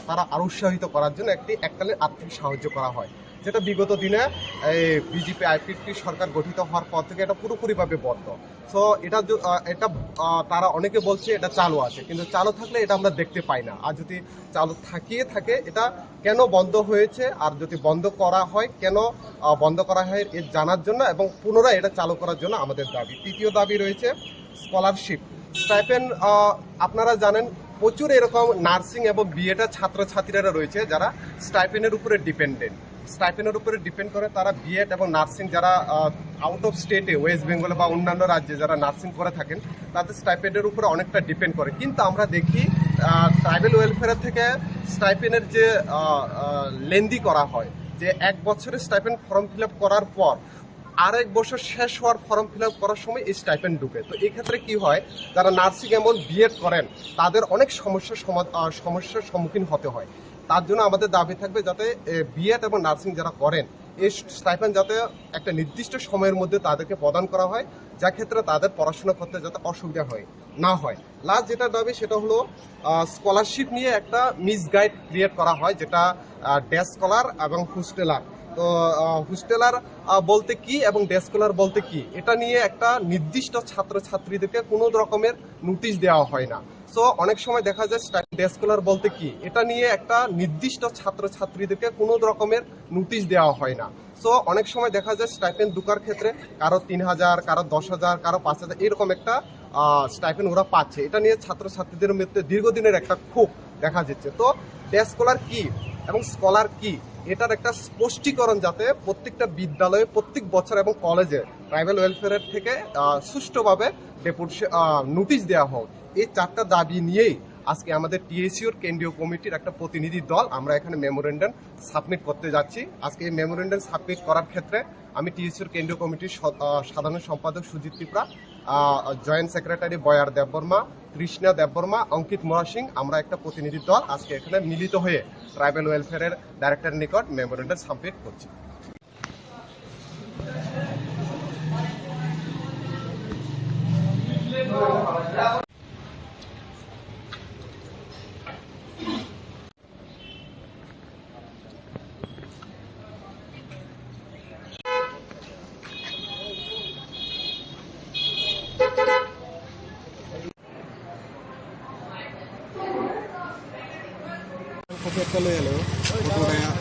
তারা আরও উৎসাহিত করার জন্য এককালীন আর্থিক সাহায্য করা হয়, যেটা বিগত দিনে এই বিজেপি আইপিপি সরকার গঠিত হওয়ার পর থেকে এটা পুরোপুরিভাবে বন্ধ। সো এটা তারা অনেকে বলছে এটা চালু আছে, কিন্তু চালু থাকলে এটা আমরা দেখতে পাই না। আর যদি চালু থাকে এটা কেন বন্ধ হয়েছে, আর যদি বন্ধ করা হয় কেন বন্ধ করা হয় এর জানার জন্য এবং পুনরায় এটা চালু করার জন্য আমাদের দাবি। তৃতীয় দাবি রয়েছে স্কলারশিপ স্টাইপেন্ড। আপনারা জানেন প্রচুর এরকম নার্সিং এবং বিএড ছাত্রছাত্রীরা রয়েছে যারা স্টাইপেন্ডের উপরে ডিপেন্ড করে, তারা বিএড এবং নার্সিং যারা আউট অফ স্টেটে ওয়েস্ট বেঙ্গলে বা অন্যান্য রাজ্যে যারা নার্সিং করে থাকেন তাদের স্টাইপেন্ডের উপরে অনেকটা ডিপেন্ড করে। কিন্তু আমরা দেখি ট্রাইবাল ওয়েলফেয়ার থেকে স্টাইপেন্ডের যে লেন্দি করা হয়, যে 1 বছরের স্টাইপেন্ড ফর্ম ফিল আপ করার পর আরেক বছর শেষ হওয়ার ফর্ম ফিল আপ করার সময় এই স্টাইপেন্ড ঢুকে। তো এই ক্ষেত্রে কি হয়, যারা নার্সিং এবং বিএড করেন তাদের অনেক সমস্যার সম্মুখীন হতে হয়। তার জন্য আমাদের দাবি থাকবে যাতে বিএড এবং নার্সিং যারা করেন এই স্টাইপেন্ড যাতে একটা নির্দিষ্ট সময়ের মধ্যে তাদেরকে প্রদান করা হয়, যা ক্ষেত্রে তাদের পড়াশোনা করতে যাতে অসুবিধা না হয়। লাস্ট যেটা দাবি সেটা হলো স্কলারশিপ নিয়ে একটা মিসগাইড ক্রিয়েট করা হয়, যেটা ডে স্কলার এবং হোস্টেলার। তো হোস্টেলার বলতে কি এবং ডে স্কলার বলতে কি, এটা নিয়ে একটা নির্দিষ্ট ছাত্রছাত্রীদেরকে কোনো রকমের নোটিশ দেওয়া হয় না। সো অনেক সময় দেখা যায় ডে স্কলার বলতে কি, এটা নিয়ে একটা নির্দিষ্ট ছাত্রছাত্রীদেরকে কোনো রকমের নোটিশ দেওয়া হয় না। সো অনেক সময় দেখা যায় স্টাইপেন্ড ঢোকার ক্ষেত্রে কারো 3000, কারো 10,000, কারো 5,000 এরকম একটা স্টাইপেন্ড ওরা পাচ্ছে। এটা নিয়ে ছাত্রছাত্রীদের মধ্যে দীর্ঘদিনের একটা ক্ষোভ দেখা যাচ্ছে। তো ডে স্কলার কি এবং স্কলার কি, এটার একটা স্পষ্টীকরণ যাতে প্রত্যেকটা বিদ্যালয়ে প্রত্যেক বছর এবং কলেজে ট্রাইবাল ওয়েলফেয়ারের থেকে সুষ্ঠুভাবে নোটিশ দেওয়া হোক। এই 4টা দাবি নিয়েই আজকে আমাদের টিএসইউর কেন্দ্রীয় কমিটির একটা প্রতিনিধি দল আমরা এখানে মেমোরেন্ডাম সাবমিট করতে যাচ্ছি। আজকে এই মেমোরেন্ডাম সাবমিট করার ক্ষেত্রে আমি টিএসইউর কেন্দ্রীয় কমিটির সাধারণ সম্পাদক সুজিত ত্রিপুরা, জয়েন্ট সেক্রেটারি বয়ার দেববর্মা, কৃষ্ণা দেববর্মা, অঙ্কিত মোরা সিং, আমরা একটা প্রতিনিধি দল আজকে এখানে মিলিত হয়ে ট্রাইবাল ওয়েলফেয়ারের ডাইরেক্টরের নিকট মেমোরেন্ডাম সাবমিট করছি। কপি একটা লই এলো Foto na yan.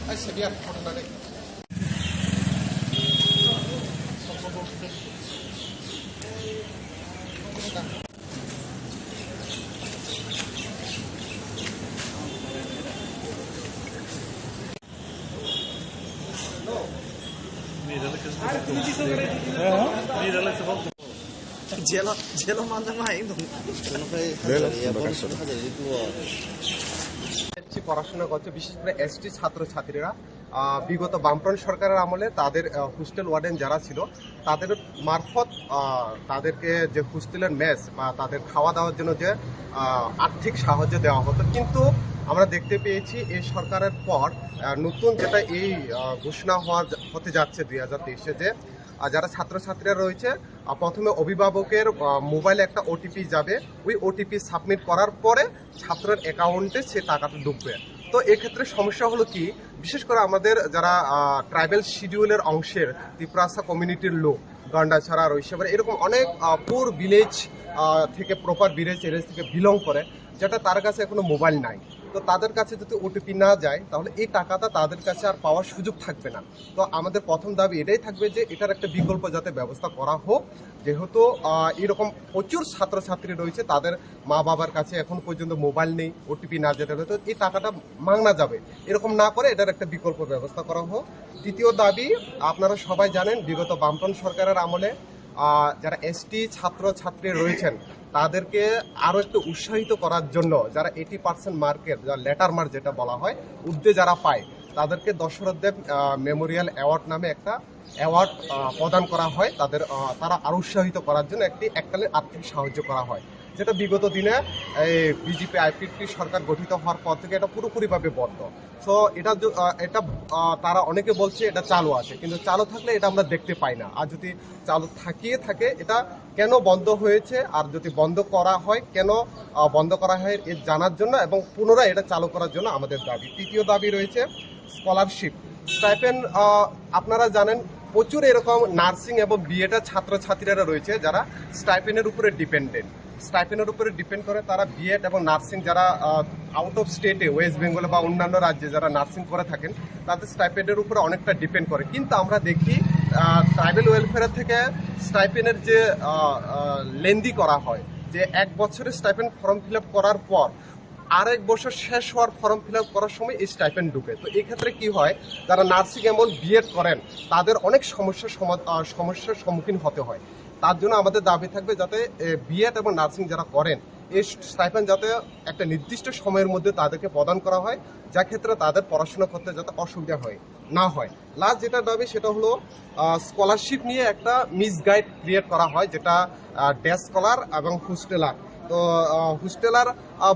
Ay, sería por una ley. 제로 만든 거 아니노? ST পড়াশোনা করছে, বিশেষ করে এসটি ছাত্রছাত্রীরা বিগত বামফ্রন্ট সরকারের আমলে তাদের হোস্টেল ওয়ার্ডেন যারা ছিল তাদের মারফত তাদেরকে যে হোস্টেলের মেস বা তাদের খাওয়া দাওয়ার জন্য যে আর্থিক সাহায্য দেওয়া হতো, কিন্তু আমরা দেখতে পেয়েছি এই সরকারের পর নতুন যেটা এই ঘোষণা হতে যাচ্ছে 2023-এ, যে যারা ছাত্রছাত্রীরা রয়েছে প্রথমে অভিভাবকের মোবাইলে একটা ওটিপি যাবে, ওই ওটিপি সাবমিট করার পরে ছাত্রের অ্যাকাউন্টে সে টাকাটা ঢুকবে। তো এক্ষেত্রে সমস্যা হলো কি, বিশেষ করে আমাদের যারা ট্রাইবাল শিডিউলের অংশের ত্রিপুরাসা কমিউনিটির লোক, গন্ডাছড়া, রৈশাবাড়ি, এরকম অনেক পুর ভিলেজ থেকে প্রপার ভিলেজ এরিয়া থেকে বিলং করে, যেটা তার কাছে এখনো মোবাইল নাই। তো তাদের কাছে যদি ওটিপি না যায় তাহলে এই টাকাটা তাদের কাছে আর পাওয়ার সুযোগ থাকবে না। তো আমাদের প্রথম দাবি এটাই থাকবে যে এটার একটা বিকল্প যাতে ব্যবস্থা করা হোক, যেহেতু এরকম প্রচুর ছাত্রছাত্রী রয়েছে তাদের মা বাবার কাছে এখন পর্যন্ত মোবাইল নেই, ওটিপি না যেতে হবে, তো এই টাকাটা মাংনা যাবে, এরকম না করে এটার একটা বিকল্প ব্যবস্থা করা হোক। দ্বিতীয় দাবি, আপনারা সবাই জানেন বিগত বামফ্রন্ট সরকারের আমলে যারা এসটি ছাত্রছাত্রী রয়েছেন তাদেরকে আরও একটু উৎসাহিত করার জন্য যারা 80% মার্কের যা লেটার মার্ক যেটা বলা হয় উর্দে যারা পায় তাদেরকে দশরথ দেব মেমোরিয়াল অ্যাওয়ার্ড নামে একটা অ্যাওয়ার্ড প্রদান করা হয়, তারা আরও উৎসাহিত করার জন্য এককালীন আর্থিক সাহায্য করা হয়, যেটা বিগত দিনে এই বিজেপি আইপিপি সরকার গঠিত হওয়ার পর থেকে এটা পুরোপুরিভাবে বন্ধ। সো এটা তারা অনেকে বলছে এটা চালু আছে, কিন্তু চালু থাকলে এটা আমরা দেখতে পাই না। আর যদি চালু থাকে এটা কেন বন্ধ হয়েছে, আর যদি বন্ধ করা হয় কেন বন্ধ করা হয় এর জানার জন্য এবং পুনরায় এটা চালু করার জন্য আমাদের দাবি। তৃতীয় দাবি রয়েছে স্কলারশিপ স্টাইপেন্ড। আপনারা জানেন প্রচুর এরকম নার্সিং এবং বিএডের ছাত্রছাত্রীরা রয়েছে যারা স্টাইপেন্ডের উপরে ডিপেন্ড করে, তারা বিএড এবং নার্সিং যারা আউট অফ স্টেটে ওয়েস্ট বেঙ্গলে বা অন্যান্য রাজ্যে যারা নার্সিং করে থাকেন তাদের স্টাইপেন্ডের উপরে অনেকটা ডিপেন্ড করে। কিন্তু আমরা দেখি ট্রাইবাল ওয়েলফেয়ার থেকে স্টাইপেন্ডের যে লেন্দি করা হয়, যে 1 বছরের স্টাইপেন্ড ফর্ম ফিল আপ করার পর আরেক বছর শেষ হওয়ার ফর্ম ফিল আপ করার সময় এই স্টাইপেন্ড ঢুকে। তো এই ক্ষেত্রে কি হয়, যারা নার্সিং এবং বিএড করেন তাদের অনেক সমস্যার সম্মুখীন হতে হয়। তার জন্য আমাদের দাবি থাকবে যাতে বিএড এবং নার্সিং যারা করেন এই স্টাইপেন্ড যাতে একটা নির্দিষ্ট সময়ের মধ্যে তাদেরকে প্রদান করা হয়, যা ক্ষেত্রে তাদের পড়াশোনা করতে যাতে অসুবিধা না হয়। লাস্ট যেটা দাবি সেটা হলো স্কলারশিপ নিয়ে একটা মিসগাইড ক্রিয়েট করা হয়, যেটা ডে স্কলার এবং হোস্টেলার। তো হোস্টেলার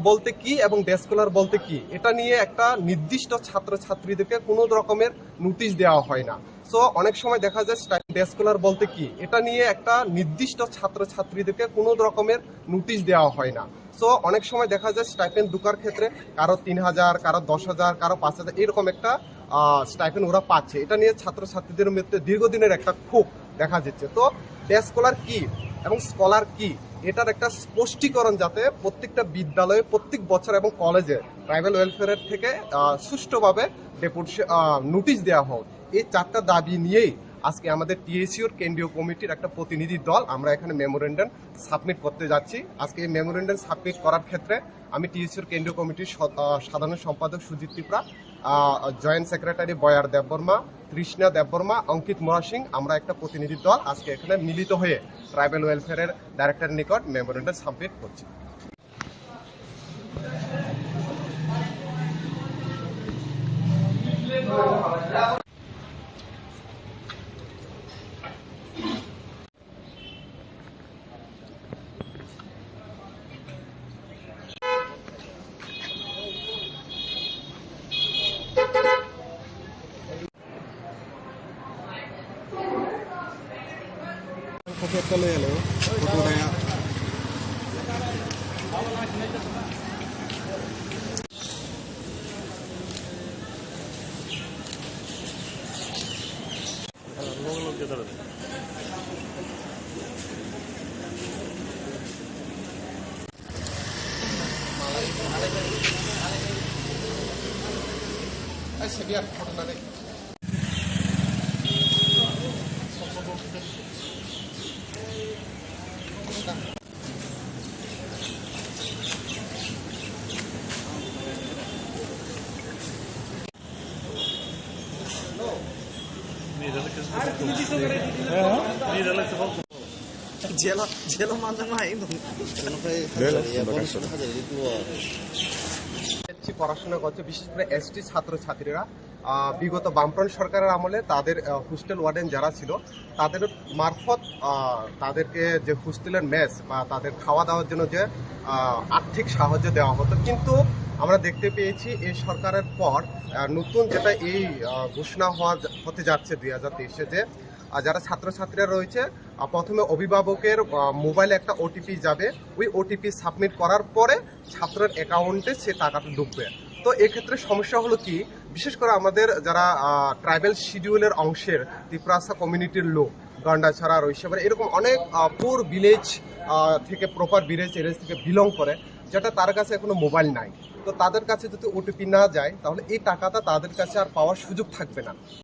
বলতে কি এবং ডে স্কলার বলতে কি, এটা নিয়ে একটা নির্দিষ্ট ছাত্রছাত্রীদেরকে কোনো রকমের নোটিশ দেওয়া হয় না। সো অনেক সময় দেখা যায় ডে স্কলার বলতে কি, এটা নিয়ে একটা নির্দিষ্ট ছাত্রছাত্রীদেরকে কোনো রকমের নোটিশ দেওয়া হয় না। সো অনেক সময় দেখা যায় স্টাইপেন্ড ঢোকার ক্ষেত্রে কারো 3000, কারো 10,000, কারো 5,000 এরকম একটা স্টাইপেন্ড ওরা পাচ্ছে। এটা নিয়ে ছাত্রছাত্রীদের মধ্যে দীর্ঘদিনের একটা ক্ষোভ দেখা যাচ্ছে। তো ডে স্কলার কি এবং স্কলার কি, এটার একটা স্পষ্টীকরণ যাতে প্রত্যেকটা বিদ্যালয়ে প্রত্যেক বছর এবং কলেজে ট্রাইবাল ওয়েলফেয়ারের থেকে সুষ্ঠুভাবে নোটিশ দেওয়া হোক। এই 4টা দাবি নিয়েই আজকে আমাদের টিএসইউর কেন্দ্রীয় কমিটির একটা প্রতিনিধি দল আমরা এখানে মেমোরেন্ডাম সাবমিট করতে যাচ্ছি। আজকে এই মেমোরেন্ডাম সাবমিট করার ক্ষেত্রে আমি টিএসইউর কেন্দ্রীয় কমিটির সাধারণ সম্পাদক সুজিত ত্রিপুরা, জয়েন্ট সেক্রেটারি বয়ার দেববর্মা, তৃষ্ণা দেববর্মা, অঙ্কিত মোরা সিং, আমরা একটা প্রতিনিধি দল আজকে এখানে মিলিত হয়ে ট্রাইবাল ওয়েলফেয়ারের ডাইরেক্টরের নিকট মেমোরেন্ডাম সাবমিট করছি। Foto na yan. 제로 만든 거 아니고. এসটি পড়াশোনা করছে, বিশেষ করে এসটি ছাত্রছাত্রীরা বিগত বামফ্রন্ট সরকারের আমলে তাদের হোস্টেল ওয়ার্ডেন যারা ছিল তাদের মারফত তাদেরকে যে হোস্টেলের মেস বা তাদের খাওয়া দাওয়ার জন্য যে আর্থিক সাহায্য দেওয়া হতো, কিন্তু আমরা দেখতে পেয়েছি এই সরকারের পর নতুন যেটা এই ঘোষণা হতে যাচ্ছে 2023-এ যে যারা ছাত্রছাত্রীরা রয়েছে প্রথমে অভিভাবকের মোবাইলে একটা ওটিপি যাবে, ওই ওটিপি সাবমিট করার পরে ছাত্রের অ্যাকাউন্টে সে টাকাটা ঢুকবে। তো এক্ষেত্রে সমস্যা হলো কি, বিশেষ করে আমাদের যারা ট্রাইবাল শিডিউলের অংশের ত্রিপুরাসা কমিউনিটির লোক, গন্ডাছড়া, রৈশাবাড়ি, এরকম অনেক পুর ভিলেজ থেকে প্রপার ভিলেজ এরিয়া থেকে বিলং করে, যেটা তার কাছে এখনো মোবাইল নাই। তো তাদের কাছে যদি ওটিপি না যায় তাহলে এই টাকাটা তাদের কাছে আর পাওয়ার সুযোগ থাকবে না।